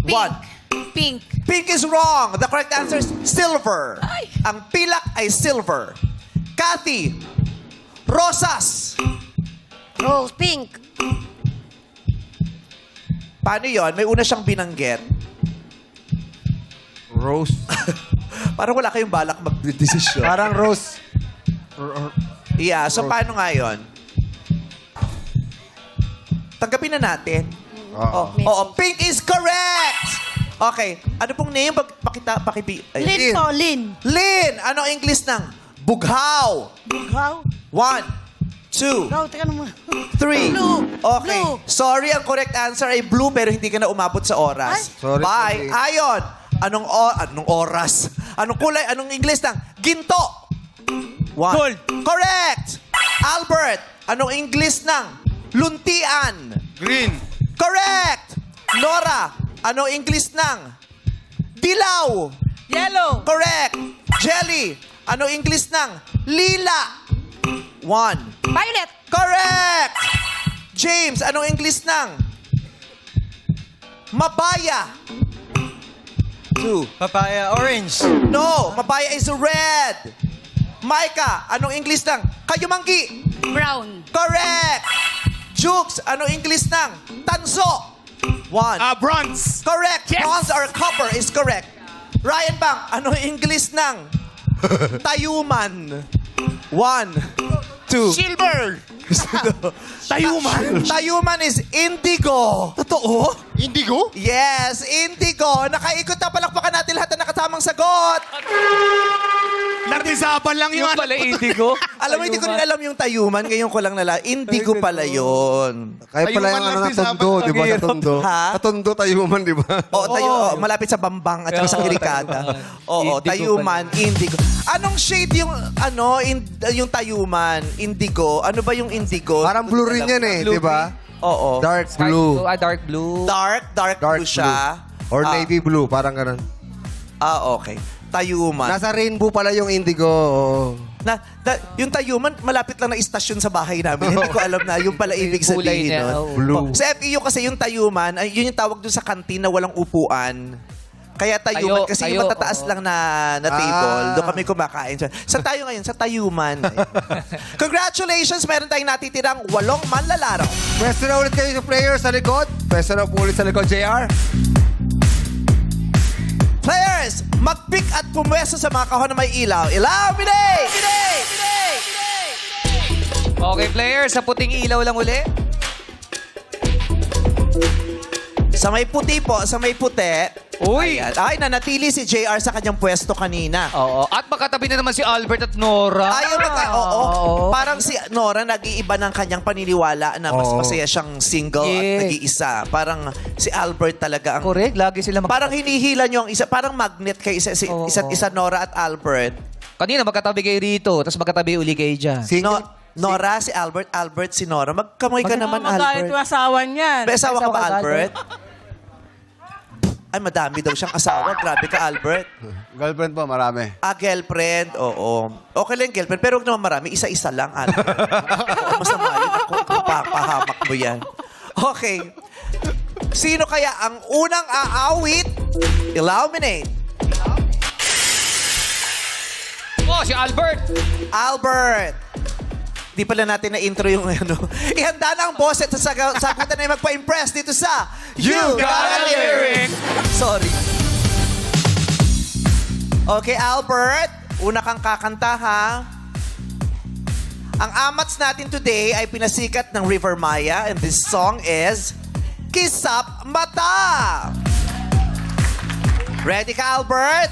1. Pink. Pink is wrong. The correct answer is silver. Ang pilak ay silver. Kathy, rosas. Rose, pink. Paano yon? May una siyang binanggit. Rose. Parang wala kayong balak mag-desisyon. Parang rose. Yeah, so paano nga yun? Tanggapin na natin. Oo, pink is correct! Okay, ano pong name? Lin po, Lin. Lin! Ano ang English ng bughaw? Bughaw. 1, 2, Bughaw, teka naman. 3. Blue. Okay. Blue. Sorry, ang correct answer ay blue pero hindi ka na umabot sa oras. Sorry, Bye. sorry. Ayon. Anong oras? Anong kulay? Anong English ng ginto? 1. Gold. Correct. Albert. Anong English ng luntian? Green. Correct. Nora. Anong English ng dilaw? Yellow. Correct. Jelly. Anong English ng lila? 1. Violet. Correct! James, anong English ng mabaya? 2. Papaya. Orange. No, mabaya is red. Micah, anong English ng kayumanggi? Brown. Correct! Jukes, anong English ng tanso? 1. Bronze. Correct. Yes! Bronze or copper is correct. Ryan Bang, anong English ng tayuman? 1, 2. Silver. Tayuman. Tayuman is indigo. Totoo? Indigo? Yes, indigo. Nakaikot na, palakpakan natin lahat na nakatamang sagot. Nartisapan lang Yung pala indigo. Alam mo, hindi ko rin alam yung tayuman. Ngayon ko lang nala. Indigo pala yun. Kaya pala yung ano na tondo, di ba? Sa tondo. Ha? Sa tondo, tayuman, di ba? Oo, malapit sa Bambang at saka sa Kirikata. Oo, Indigo tayuman, indigo. Anong shade yung, yung tayuman? Indigo? Ano ba yung indigo? Parang blue rin yan eh, di ba? Oo. Dark Sky blue. dark blue. Dark Dark blue siya. Or Ah, navy blue, parang ganun. okay. Tayuman. Nasa rainbow pala yung indigo. Yung tayuman, malapit lang na istasyon sa bahay namin. Hindi ko alam na yung pala ibig Kulay sabihin niya, nun. oo. Blue. Sa FEU kasi yung tayuman, yun yung tawag dun sa kantin na walang upuan. Kaya tayuman kasi yung matataas oo. lang na table. Doon kami kumakain. Sa tayo ngayon, sa tayuman. Congratulations! Meron tayong natitirang 8 manlalaro. Pwesto na ulit kayo sa players sa likod. Pwesto na po ulit sa likod, JR. Players, mag-pick at pumwesto sa mga kahon na may ilaw. Ilaw, biday! Biday! Biday! Biday! Okay, players, sa puting ilaw lang uli. Sa may puti po, sa may puti. Uy! Ayan. Ay, nanatili si JR sa kanyang pwesto kanina. Oo. At magkatabi na naman si Albert at Nora. Ayaw oo. Parang si Nora nag-iiba ng kanyang paniniwala na mas Oo. masaya siyang single at Yes. nag-iisa. Parang si Albert talaga ang... Correct, lagi sila Parang hinihila niyo ang isa. Parang magnet kay Oo. isa't isa, Nora at Albert. Kanina magkatabi kayo rito, tapos magkatabi uli kayo dyan. Nora, si Albert, Albert, si Nora. Magkamay ka naman, Magalit Albert. yung asawa niyan. May asawa ka ba, Asawa, Albert? Ay, madami daw siyang asawa. Grabe ka, Albert. Girlfriend po, marami. Girlfriend, oo. Okay lang girlfriend, pero huwag naman marami. Isa-isa lang, Albert. Masama yun. Ako, papahamak mo yan. Okay. Sino kaya ang unang aawit? Illuminate. Oh, si Albert. Albert. Di pala natin na-intro yung ano. Ihanda na ang boses at sagutan na yung magpa-impress dito sa You Got a Lyric. Sorry. Okay, Albert. Una kang kakanta, ha? Ang amats natin today ay pinasikat ng River Maya and this song is Kisap Mata. Ready ka, Albert?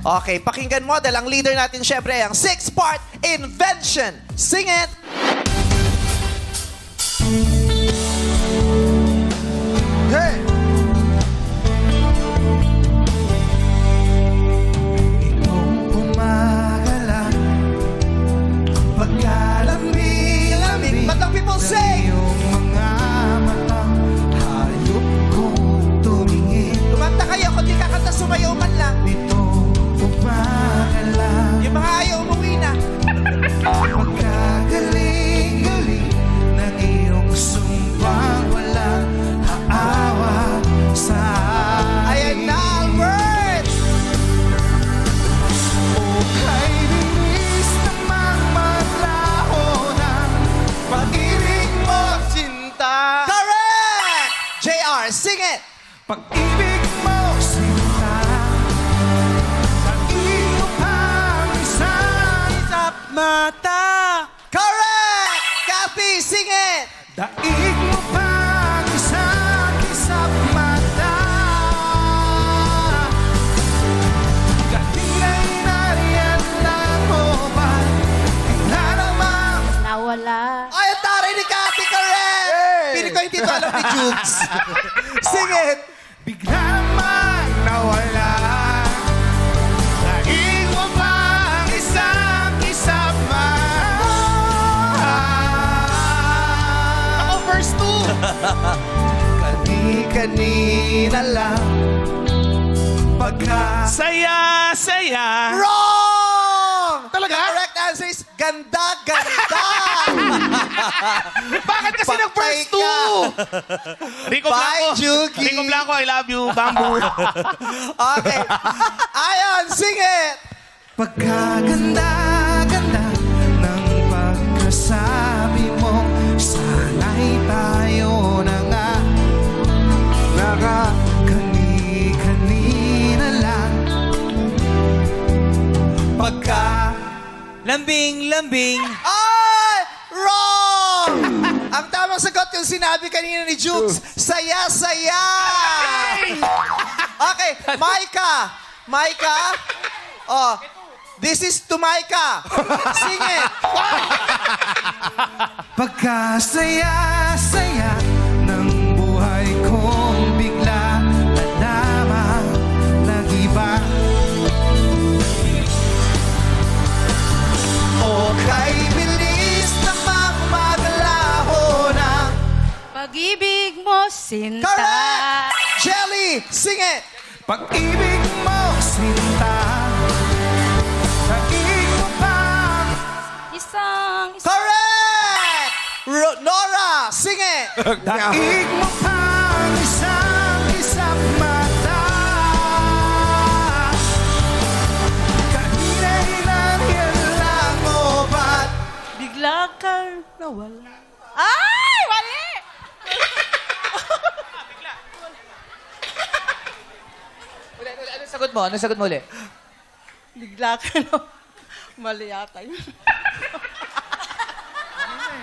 Okay, pakinggan mo dahil ang leader natin syempre ay ang 6-part invention. Sing it! Hey! Pumagalang pagkalamig-lamig But the people say, iyong mga matang hayop kong tumingin. kumanta kayo kung di kakanta sumayaw man lang. Itong pumagalang Yung mga ayaw umuwi na. pagkagaling-galing ng iyong sumpang walang haawa sa Ayan na, Albert! O kay bilis namang maglaho ng pag-ibig mo, sinta. Correct! JR, sing it! Pag-ibig mo, sinta. Sa iyong pang isang mata. Correct! Kathy, sing it! Daig mo pang isang mata. Katingay na riyan lang mo ba? Tingnan namang Nawala. Ay, ang taray ni Kathy, correct! Pili ko hindi ito alam ni Jukes. Sing it! bigla naman nawala. Daig mo pang isang mata. Ako first two. Kani-kanina lang pagka saya-saya. Wrong! Talaga? The correct answer is ganda, ganda! Bakit kasi Patay nag-first ka. two? Rico Bye, Blanco. Juki. Rico Blanco, I love you. Bamboo. Okay. Ayon, sing it! Pagkaganda-ganda ng pagkasabi mo, sana'y tayo na nga. Kani-kanina lang. Pagka... Lambing. Ay! Wrong! Ang tamang sagot yung sinabi kanina ni Jukes. Saya-saya! Okay, Maika. Maika? Oh, this is to Maika. Sing it. Pagkasaya-saya ng buhay kong bigla na naman nag-iba. O kay bilis namang maglaho na. Pag-ibig mo, sinta. Correct! Jelly, sing it. Pag-ibig mo, sinta. Daig mo pang Isang... Correct! Nora, sing it. daig mo pang isang mata. Kanina'y nangyari lang mo ba't Bigla kang nawala. Ay! Mali! Ano sagot mo? Ano sagot mo ulit? Bigla ka na. Mali yata yun.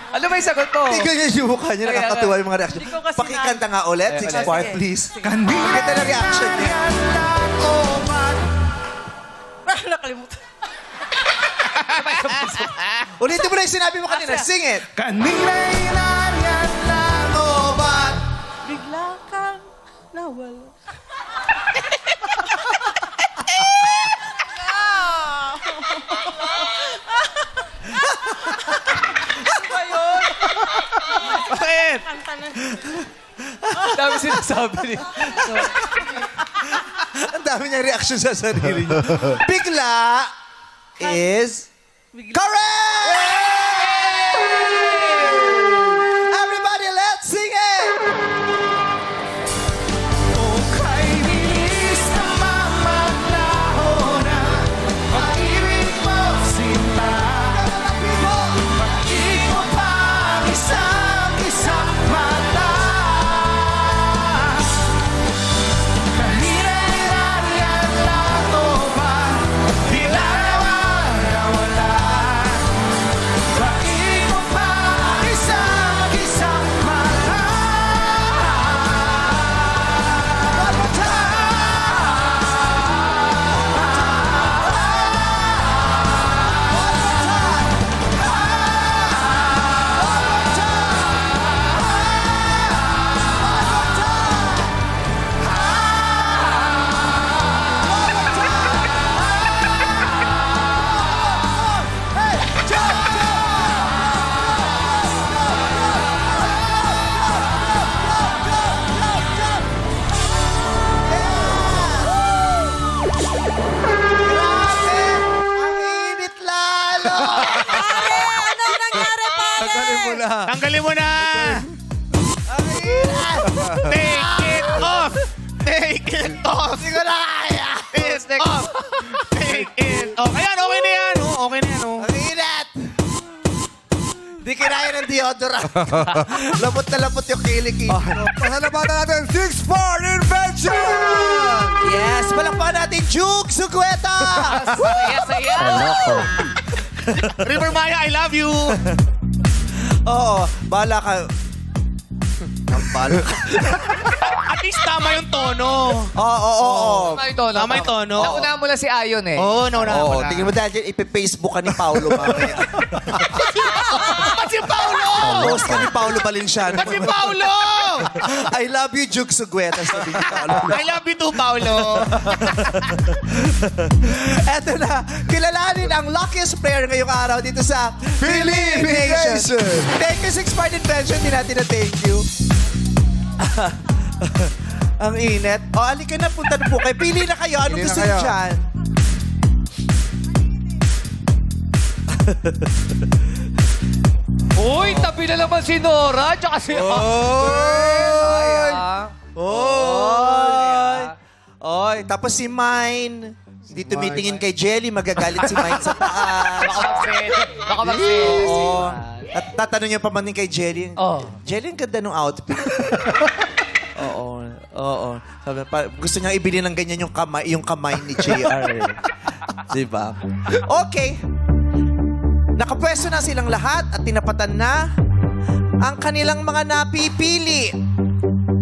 Ano ba yung sagot mo? Hindi ganyan yung mukha niya. Nakakatuwa yung mga reaction. Hindi ko kasi Pakikanta nga ulit. Eh, 6 ulit. part, Sige. please. Kanina'y Maganda na reaction niya. nangyari lang mo ba't Nakalimutan. Ulitin mo na yung sinabi mo kanina. Sing it. Kanina'y nangyari lang mo ba't Bigla kang nawala. Ano ba yun? Bakit? Kanta na. Dami sinasabi niya. Ang dami niyang reaction sa sarili niya. Bigla is correct! Everybody, let's sing it! Tanggalin mo na! Take it off! Take it off! Hindi ko na kaya! Take it off! Take it off! Ayan, okay na yan. Oh, okay na yan. Oh. Ang inat! Di kinaya ng deodorant. Lapot na lapot yung kilikili. Pasalamatan natin, 6-4 Invention! Yes, palakpakan natin, Juke Sugueta! Saya. River Maya, I love you! Oo, bahala ka. Ang bahala ka. At least tama yung tono. Oo. Tama yung tono. Tama yung tono. Nauna mo lang si Ayon eh. Oo, no, Oo, tingin mo dahil dyan, ipi-Facebook ka ni Paolo mamaya. Ba't si Paolo? Post ka ni Paolo Valenciano. Ba't si Paolo? I love you, Juke Sugueta. Sabi ni Paolo. I love you too, Paolo. Eto na, kilalanin ang luckiest player ngayong araw dito sa Philippine Nation. Thank you, 6-4 Invention. Di natin na thank you. Ang init. O, alika na, punta na po kayo. Pili na kayo. Anong Pili na gusto kayo. niyo dyan? Uy, tabi na naman si Nora, tsaka si... Oy! Oy! Oy, tapos si Mine. Hindi tumitingin kay Jelly, magagalit si Mine sa taas. Baka mag-sales. Oo. At tatanong niya pa man din kay Jelly. Oh. Jelly, ang ganda ng outfit. Oo. Sabi, gusto niya ibili ng ganyan yung kamay ni JR. Diba? Okay. Nakapwesto na silang lahat at tinapatan na ang kanilang mga napipili.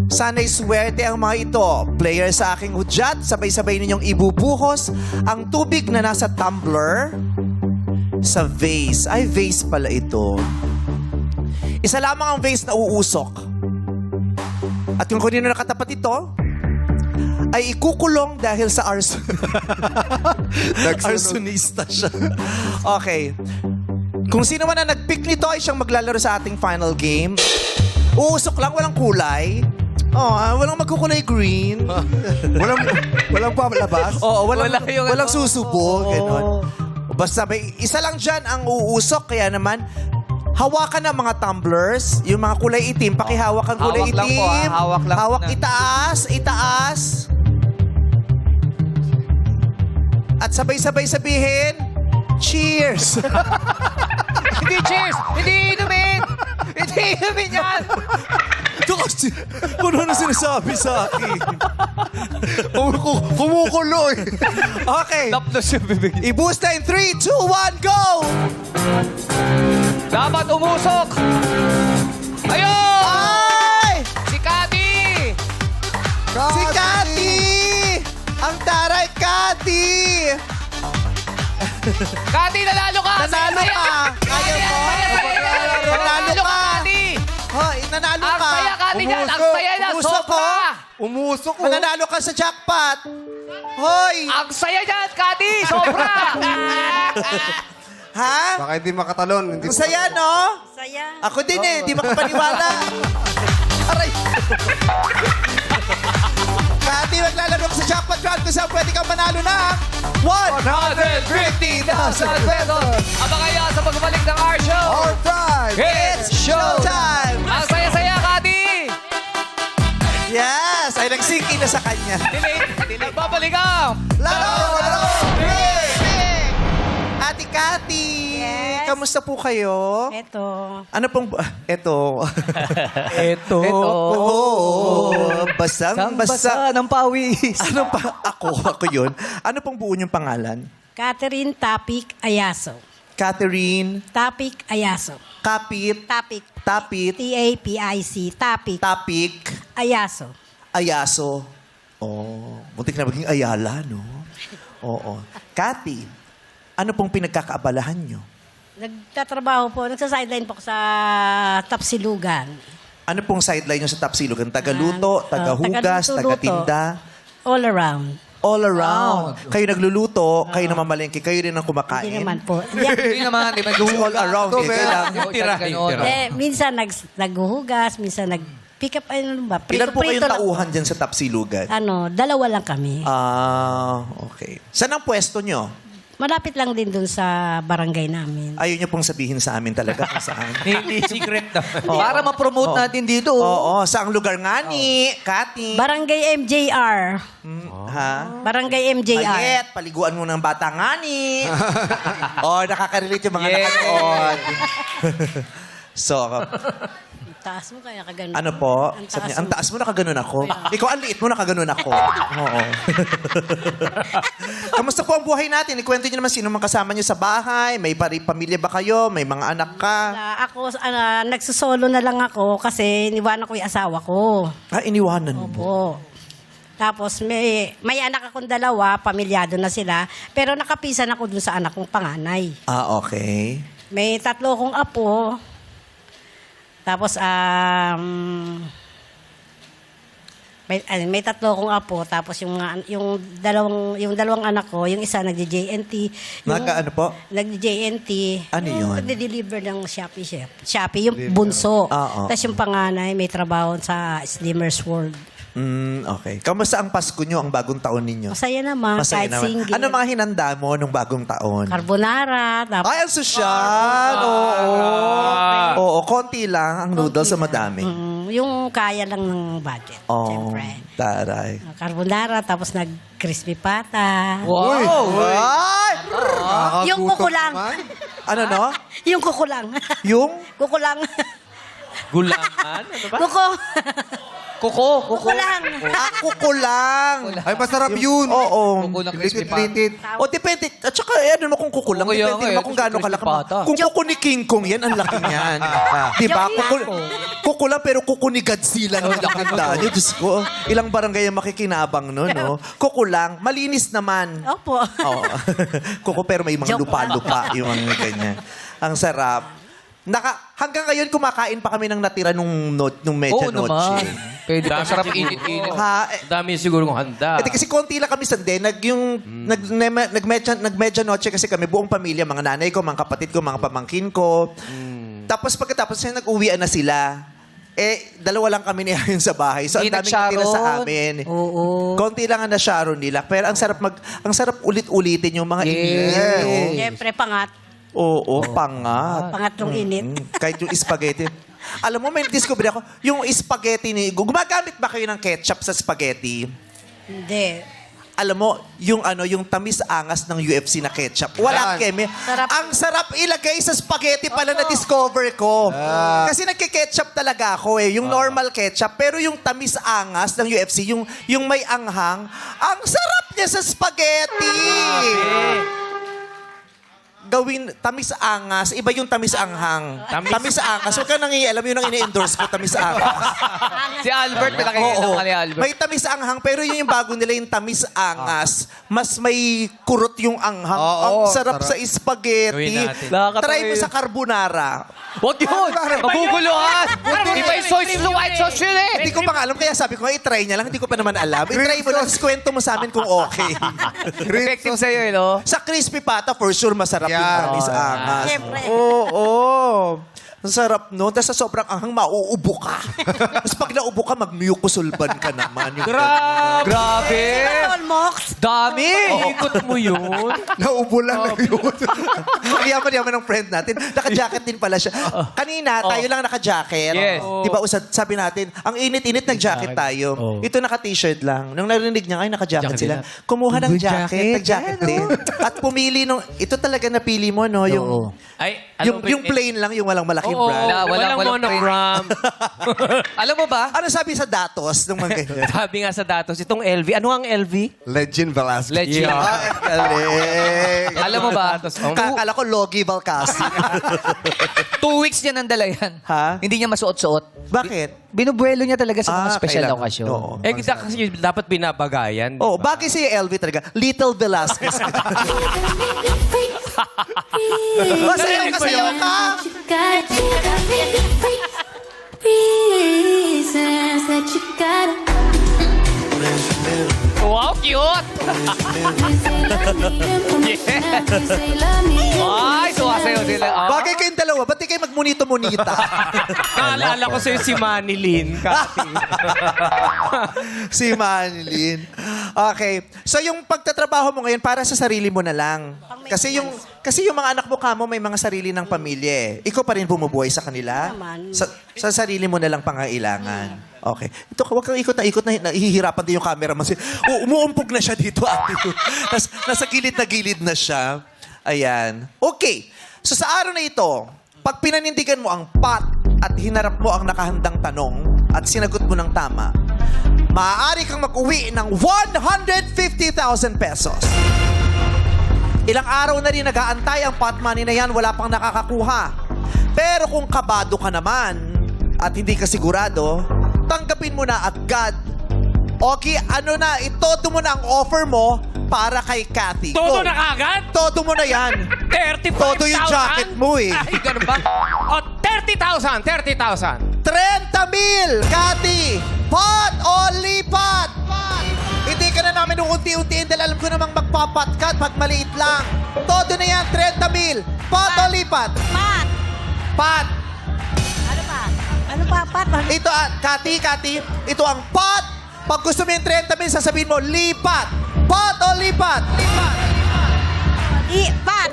Sana'y swerte ang mga ito. Player sa aking hudyat, sabay-sabay ninyong ibubuhos ang tubig na nasa tumbler sa vase. Ay, vase pala ito. Isa lamang ang vase na uusok. At kung kanino nakatapat ito, ay ikukulong dahil sa arson. Arsonista siya. Okay. Kung sino man ang nag-pick nito ay siyang maglalaro sa ating final game. Uusok lang, walang kulay. Walang magkukulay green. Walang palabas? Oo, Wala yung walang ano. susubo. Ganon. Basta may isa lang dyan ang uusok. Kaya naman, hawakan ng mga tumblers. Yung mga kulay itim, pakihawak ang kulay Hawak lang itim. po, ah. Hawak lang Hawak muna. itaas. At sabay-sabay sabihin, cheers! Hindi cheers! Hindi inumin! Hindi inumin yan! Ito kasi, kung ano sinasabi sa akin. Kumukulo eh. Okay. Tapos yung bibig. I-boost na in 3, 2, 1, go! Dapat umusok! Ayun! Ay! Si Cathy! Si Cathy! Ang taray, Cathy! Cathy, nanalo ka! Nanalo Saya, ka! Kaya mo? Nanalo Nanalo ka, ka! Cathy! Hoy, nanalo Ang ka! saya, Cathy, dyan! Ang Umusok! saya na! Umusok Sobra! ko! Umusok ko. Mananalo ka sa jackpot! Hoy! Ang saya dyan, Cathy! Sobra! Ha? Baka hindi makatalon. Hindi Ang saya, no? Saya. Ako din eh, di makapaniwala. Aray! Cathy, maglalaro ka sa jackpot round kung saan pwede kang manalo ng 150,000 pesos! Aba kaya sa pagbalik ng our show! All time. It's showtime! Ang saya-saya, Cathy! Yes! Ay, nag-sync in na sa kanya. Delay. Babalik ang Laro! Big! Ate Cathy! Yes. Kamusta po kayo? Eto. Ano pong... Eto. Ito. Basang-basa. ng pawis. Ano pa? Ako yun. Ano pong buo niyong pangalan? Catherine Tapik Ayaso. Catherine Tapik Ayaso. Kapit Tapik. Tapit T-A-P-I-C. Tapik Tapik Ayaso. Ayaso. Oh, muntik na maging Ayala, no? Oo. Cathy, ano pong pinagkakaabalahan niyo? Nagtatrabaho po. Nagsa-sideline po ako sa Tapsilugan. Ano pong sideline niyo sa Tapsilugan? Tagaluto, tagahugas, tagaluto, tagatinda? All around. All around. Kayo nagluluto, kayo namamalengke, kayo rin ang kumakain. Hindi naman po. Hindi naman. Kasi all around. Eh, kailangan. Minsan naghuhugas, minsan nag-pick up, ano ba? Ilan po kayong lang. tauhan dyan sa Tapsilugan? 2 lang kami. Okay. Saan ang pwesto nyo? Malapit lang din dun sa barangay namin. Ayaw niyo pong sabihin sa amin talaga kung saan. Hindi secret daw. Para ma-promote natin dito. Oo, saang lugar nga ni Kati? Barangay MJR. Ha? Barangay MJR. Payet, paliguan mo ng bata nga ni. Nakaka-relate yung mga nakanood. So, Taas mo kaya kagano. ano po? Ang Sabi niya, taas ang taas mo nakaganon ako. Ikaw ang liit mo nakaganon ako. Oo. Kamusta po ang buhay natin? Ikwento niyo naman sino mang kasama niyo sa bahay. May pamilya ba kayo? May mga anak ka? Ako, nagsusolo na lang ako kasi iniwanan ko yung asawa ko. Iniwanan mo. Opo. Tapos may anak akong 2, pamilyado na sila. Pero nakapisan ako dun sa anak kong panganay. Okay. May 3 akong apo. Tapos, may 3 akong apo. Tapos yung dalawang anak ko, yung isa nagdi-JNT. Ano po? Nagdi-JNT. Ano yun? Nagdi-deliver ng Shopee, yung bunso. Oo. Tapos yung panganay, may trabaho sa Slimmers World. Okay. Kamusta ang Pasko nyo, ang bagong taon ninyo? Masaya naman, kahit single. Ano mga hinanda mo nung bagong taon? Carbonara. Tapos, Ay, ang sosyal! Oo, konti lang ang noodles sa madami. yung kaya lang ng budget. Siyempre. Taray. Carbonara, tapos nag-crispy pata. Wow! Ay! Yung kuko lang. Ano no? Yung kuko lang. Yung? Kuko lang. Gulangan? Ano ba? Kuko. Kuko lang. Kuko lang. Ay, masarap yun. Oo. Kuko ng crispy Litit-litit. O, depende. At saka, ano mo kung kuko lang. Kaya Depende nga, naman kung gaano crispy kalaki. pata. Kung kuko ni King Kong yan, ang laki niyan. Diba? Kuko lang, pero kuko ni Godzilla ang laki niyo. Diyos ko, ilang barangay ang makikinabang nun, no? Kuko lang, malinis naman. Opo. Oo. Kuko pero may mga Joke. lupa-lupa yung mga ganyan. Ang sarap. Hanggang ngayon, kumakain pa kami ng natira nung medya Oo naman. Pwede pa. Sarap init-init. Ha? Dami siguro ng handa. Kasi konti lang kami sande. Nag-medya noche kasi kami, buong pamilya, mga nanay ko, mga kapatid ko, mga pamangkin ko. Tapos pagkatapos nag-uwian na sila, 2 lang kami niya sa bahay. So, ang Hindi daming natira sa nag-Sharon. amin. Oo. Konti lang ang na-Sharon nila. Pero ang sarap ulit-ulitin yung mga init. Siyempre, pangat. Oo, pangat. Pangatlong init. Kahit yung spaghetti. Alam mo, may discover ako, yung spaghetti gumagamit ba kayo ng ketchup sa spaghetti? Hindi. Alam mo, yung tamis-angas ng UFC na ketchup. Walang keme. Sarap. Ang sarap ilagay sa spaghetti pala na-discover ko. Kasi nagke-ketchup talaga ako Yung normal ketchup. Pero yung tamis-angas ng UFC, yung may anghang, ang sarap niya sa spaghetti. Gawin tamis-angas. Iba yung tamis-anghang. Tamis-angas. Huwag ka nang alam yun ang ini-endorse ko, tamis-angas. Si Albert, pinakikita Oo. ko ni Albert. May tamis-anghang, pero yun yung bago nila, yung tamis-angas. Mas may kurot yung anghang. Oo, Ang sarap sa Gawin spaghetti. natin. Try mo sa carbonara. Huwag yun! Maguguluhan! Iba yung white sauce yun eh! Hindi ko pa nga alam, kaya sabi ko, i-try niya lang. Hindi ko pa naman alam. I-try mo lang, tapos kwento mo sa amin kung okay. Effective sa'yo eh, no? Sa crispy pata, for sure, masarap yung Yan. tamis-angas. Siyempre. Oo. Ang sarap no. Tapos sa sobrang anghang, mauubo ka. Tapos pag naubo ka, mag-mucosulban ka naman. Yung Grabe! Mox. Dami! Ikot mo yun. Naubo lang yun. Ang yaman-yaman ng friend natin. Naka-jacket din pala siya. Kanina, tayo lang naka-jacket. Yes. Di ba, sabi natin, ang init-init nag-jacket tayo. Ito naka-t-shirt lang. Nung narinig niya, ay naka-jacket sila. Kumuha ng jacket, nag-jacket din. At pumili nung, ito talaga napili mo, no? Yung, Ay, alam yung plain lang, yung walang malaking Oo, brand. walang monogram. Alam mo ba? Ano sabi sa datos ng mga ganyan? Sabi nga sa datos, itong LV. Ano ang LV? Legend Velasquez. Legend. Galing. Alam mo ba? Kakala ko Logie Valcasi. 2 weeks niya nang dala yan. Ha? Hindi niya masuot-suot. Bakit? Binubuelo niya talaga sa mga special kailangan. occasion. Oo. Eh, kasi dapat binabagayan. Oh, bagay si LV talaga. Little Velasquez. Masayaw ka, sayaw ka! Wow, cute! Ay, so sa'yo sila. Oh. Bagay kayong dalawa, ba't di kayo magmunito-munita? Naalala ko sa'yo si Manilyn. Kati. Si Manilyn. Okay. So yung pagtatrabaho mo ngayon, para sa sarili mo na lang. Kasi yung mga anak mo kamo may mga sarili ng pamilya eh. Ikaw pa rin bumubuhay sa kanila? Naman. Sa sarili mo na lang pangailangan. Okay. Ito, huwag kang ikot na nahihirapan din yung camera mo. Umuumpog na siya dito, ate. Nasa gilid na gilid na siya. Ayan. Okay. So sa araw na ito, pag pinanindigan mo ang pot at hinarap mo ang nakahandang tanong at sinagot mo ng tama, maaari kang mag-uwi ng 150,000 pesos. Ilang araw na rin nag-aantay ang pot money na yan, wala pang nakakakuha. Pero kung kabado ka naman at hindi ka sigurado, tanggapin mo na agad. Okay, ano na, itodo mo na ang offer mo para kay Cathy. Todo Go. na kagad? Todo mo na yan. 35,000? Todo yung jacket mo eh. Ay, ganun ba? O, 30,000. 30,000! Cathy! Pot o lipat? Hindi ka na namin unti-untiin dahil alam ko namang magpapatkat pag maliit lang. Todo na yan, 30,000. Pot o lipat? Pat! Pot! Ano pa? Ano pa, Pat? Ito, Cathy, ito ang pot. Pag gusto mo yung 30,000, sasabihin mo, lipat. Pot o lipat? Lipat. Pat!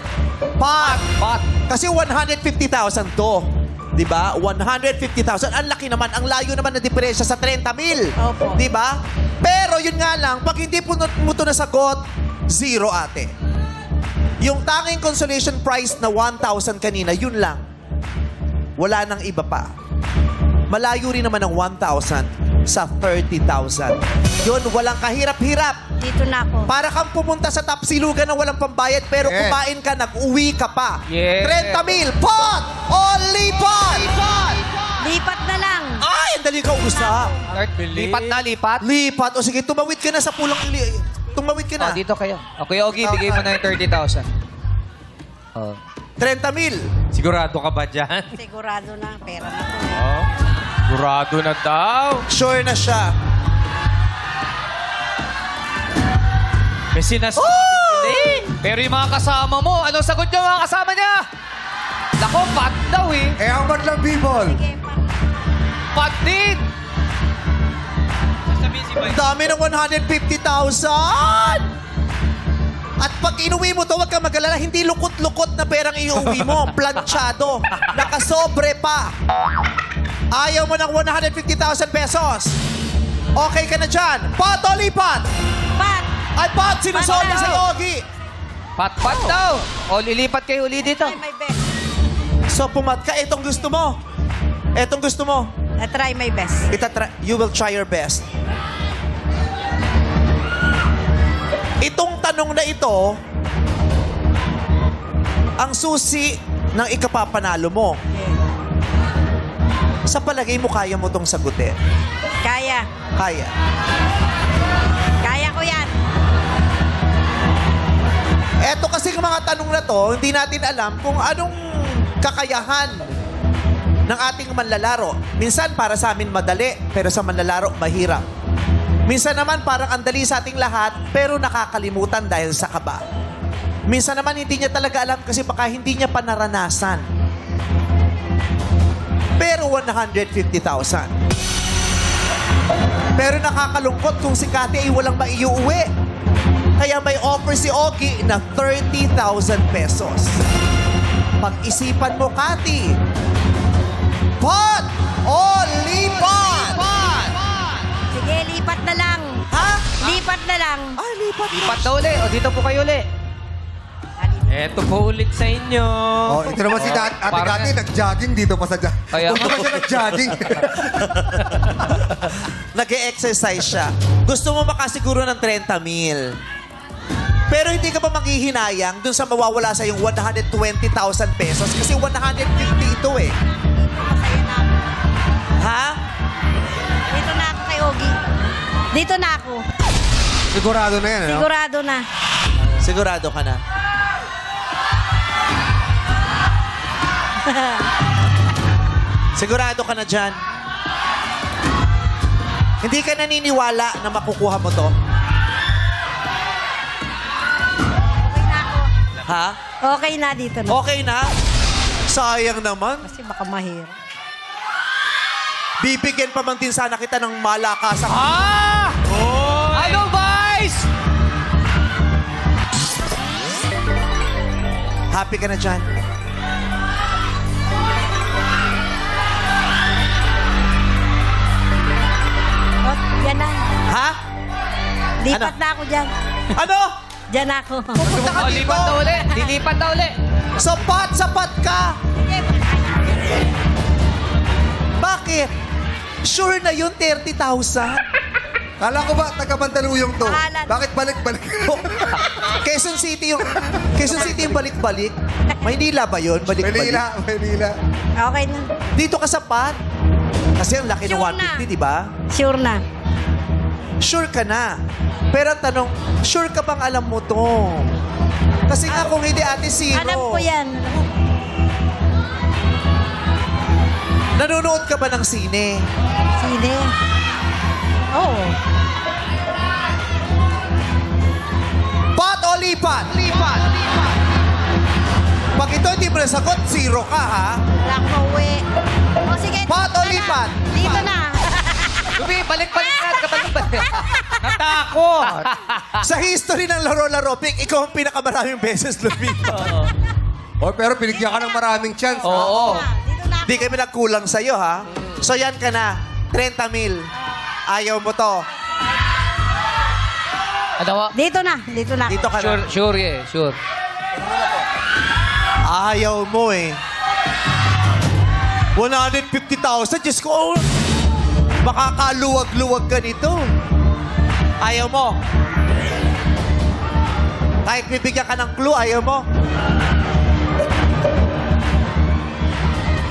Pot. Pot. Kasi 150,000 to. Di ba? 150,000. Ang laki naman. Ang layo naman na diferensya sa 30,000. Opo. Di ba? Pero yun nga lang, pag hindi mo to nasagot, zero ate. Yung tanging consolation prize na 1,000 kanina, yun lang. Wala nang iba pa. Malayo rin naman ng 1,000 sa 30,000. Yun, walang kahirap-hirap. Dito na ako. Para kang pumunta sa tapsilugan na walang pambayad pero Yes. kumain ka, nag-uwi ka pa. Yes. 30,000. Pot o lipat? Lipat na lang. Ay, ang dali ka usap. Lipat na, lipat. Lipat. O sige, tumawid ka na sa pulang tumawid ka na. Oh, dito kayo. Okay, Ogie, bigay mo na yung 30,000. Oh. 30,000. Sigurado ka ba dyan? Sigurado na. Pera na to. Sigurado na daw. Sure na siya. May sinasabi sila eh. Pero yung mga kasama mo, anong sagot niyo mga kasama niya? Nako, pat daw eh. Eh, ang madlang people. Sige, Pat. Pat din. Ang dami ng 150,000. At pag inuwi mo to, huwag kang mag-alala, hindi lukot-lukot na perang iuwi mo. Planchado. Nakasobre pa. Ayaw mo ng 150,000 pesos. Okay ka na dyan. Pot o lipat? Pat! Ay, Pot, sinusolve Pat, sa daw. Yogi. Pat daw. O, lilipat kayo uli dito. Try my best. So, pumat ka. Itong gusto mo. Itong gusto mo. I try my best. You will try your best. Itong tanong na ito, ang susi ng ikapapanalo mo. Sa palagay mo, kaya mo tong sagutin. Kaya. Kaya. Kaya ko yan. Eto kasi mga tanong na to, hindi natin alam kung anong kakayahan ng ating manlalaro. Minsan para sa amin madali, pero sa manlalaro mahirap. Minsan naman parang andali sa ating lahat, pero nakakalimutan dahil sa kaba. Minsan naman hindi niya talaga alam kasi baka hindi niya pa naranasan. Pero 150,000. Pero nakakalungkot kung si Cathy ay walang maiuwi. Kaya may offer si Ogie na 30,000 pesos. Pag-isipan mo, Cathy. Pot o lipat? Sige, lipat na lang. Ha? Lipat na lang. Ay, lipat. Lipat na uli. O, dito po kayo uli. Eto po ulit sa inyo. Oh, ito naman si Ate Parang- Cathy, nag-jogging dito pa sa Kaya- Huwag naman siya nag-jogging. Nag-e-exercise siya. Gusto mo makasiguro ng 30,000. Pero hindi ka ba maghihinayang dun sa mawawala sa yung 120,000 pesos? Kasi 150 ito eh. Masaya na ako. Ha? Dito na ako kay Ogie. Dito na ako. Sigurado na yan, ano? Sigurado na. Sigurado ka na. Sigurado ka na dyan. Hindi ka naniniwala na makukuha mo to? Okay na ako. Ha? Okay na dito na. Okay na? Sayang naman. Kasi baka mahirap. Bibigyan pa man din sana kita ng malakas. Ano, Vice? Happy ka na dyan? Oh, yan na. Ha? Lipat na ako dyan. Ano? Dyan ako. Pupunta ka O, dito. lipat na uli. Lilipat na uli. Sapat ka. Bakit? Sure na yun, 30,000. Kala ko ba, taga-Mandaluyong to? Pangalan. Bakit balik-balik? Quezon City yung balik-balik. Maynila ba yun? Balik-balik. Manila. Okay na. Dito ka sapat. Kasi ang laki ng Sure na. 150, di ba? Sure na. Sure ka na. Pero ang tanong, sure ka bang alam mo to? Kasi nga kung hindi, ate, zero. Alam ko yan. Nanonood ka ba ng sine? Sine. Oo. Pot o lipat? Lipat. Pag ito hindi mo nasagot, zero ka, ha? Wala akong mauwi. O sige. Pot o dito na. lipat? Dito na. Lubi, balik-balik na. Balik-balik. Natakot. Sa history ng laro-laro, Pick, ikaw ang pinakamaraming beses lumito. Oh, pero pinigyan ka ng maraming chance. ha? Oo. Dito na. Di kami nagkulang sa'yo, ha? So yan ka na. 30,000. Ayaw mo to. Ano? Dito na. Dito na. Dito ka na. Sure, yeah. Sure. Ayaw mo eh. 150,000. Diyos ko, makakaluwag-luwag ka nito. Ayaw mo. Kahit bibigyan ka ng clue, ayaw mo.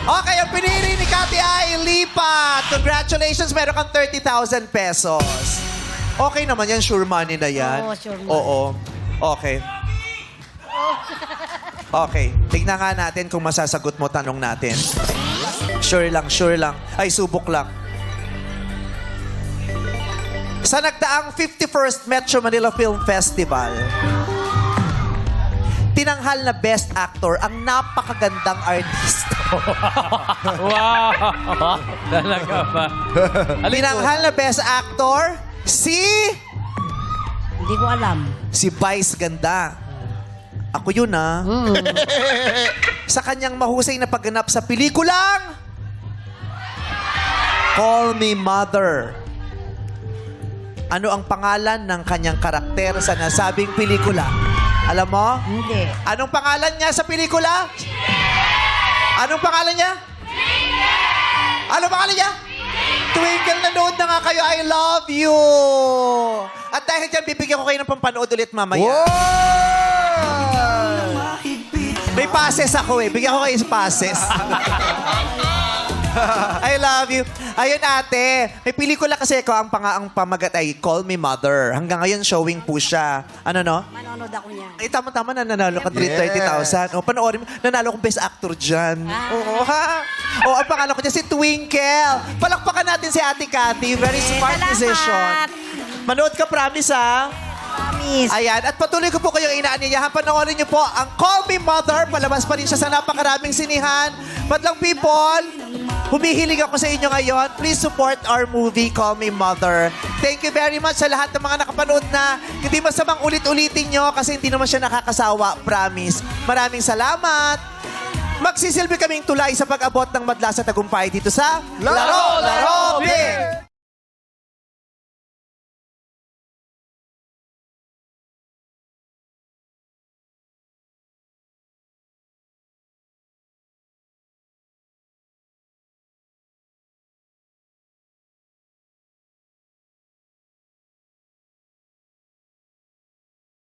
Okay, ang pinili ni Cathy ay lipat. Congratulations, meron kang 30,000 pesos. Okay naman yan, sure money na yan. Oo, sure money. Oo. Okay. Okay, tignan nga natin kung masasagot mo tanong natin. Sure lang, sure lang. Ay, subok lang. Sa nagdaang 51st Metro Manila Film Festival, tinanghal na Best Actor ang napakagandang artista. Wow. Talaga ba? Tinanghal na Best Actor, si Hindi ko alam. Vice Ganda. Ako yun, ah. Sa kanyang mahusay na pagganap sa pelikulang Call Me Mother. Ano ang pangalan ng kanyang karakter sa nasabing pelikula? Alam mo? Hindi. Anong pangalan niya sa pelikula? Anong pangalan niya? Anong pangalan niya? Twinkle, nanood na nga kayo. I love you. At dahil dyan, bibigyan ko kayo ng pampanood ulit mamaya. May passes ako eh. Bigyan ko kayo sa passes. I love you. Ayun, ate. May pelikula kasi ko ang pamagat ay Call Me Mother. Hanggang ngayon, showing po siya. Ano, no? Manonood ako niya. Ay, tama-tama na nanalo ka 30,000. O, panoorin mo. Nanalo kong Best Actor dyan. Oo, ha? O, ang pangalan ko dyan, si Twinkle. Palakpakan natin si Ate Cathy. Very smart Salamat. decision. Manood ka, promise, ha? Promise. Ayan, at patuloy ko po kayong inaanyayahan. Panoorin niyo po ang Call Me Mother. Palabas pa rin siya sa napakaraming sinihan. Madlang people, humihiling ako sa inyo ngayon. Please support our movie, Call Me Mother. Thank you very much sa lahat ng mga nakapanood na hindi masamang ulit-ulitin nyo kasi hindi naman siya nakakasawa, promise. Maraming salamat. Magsisilbi kaming tulay sa pag-abot ng madla sa tagumpay dito sa Laro, Laro, Big!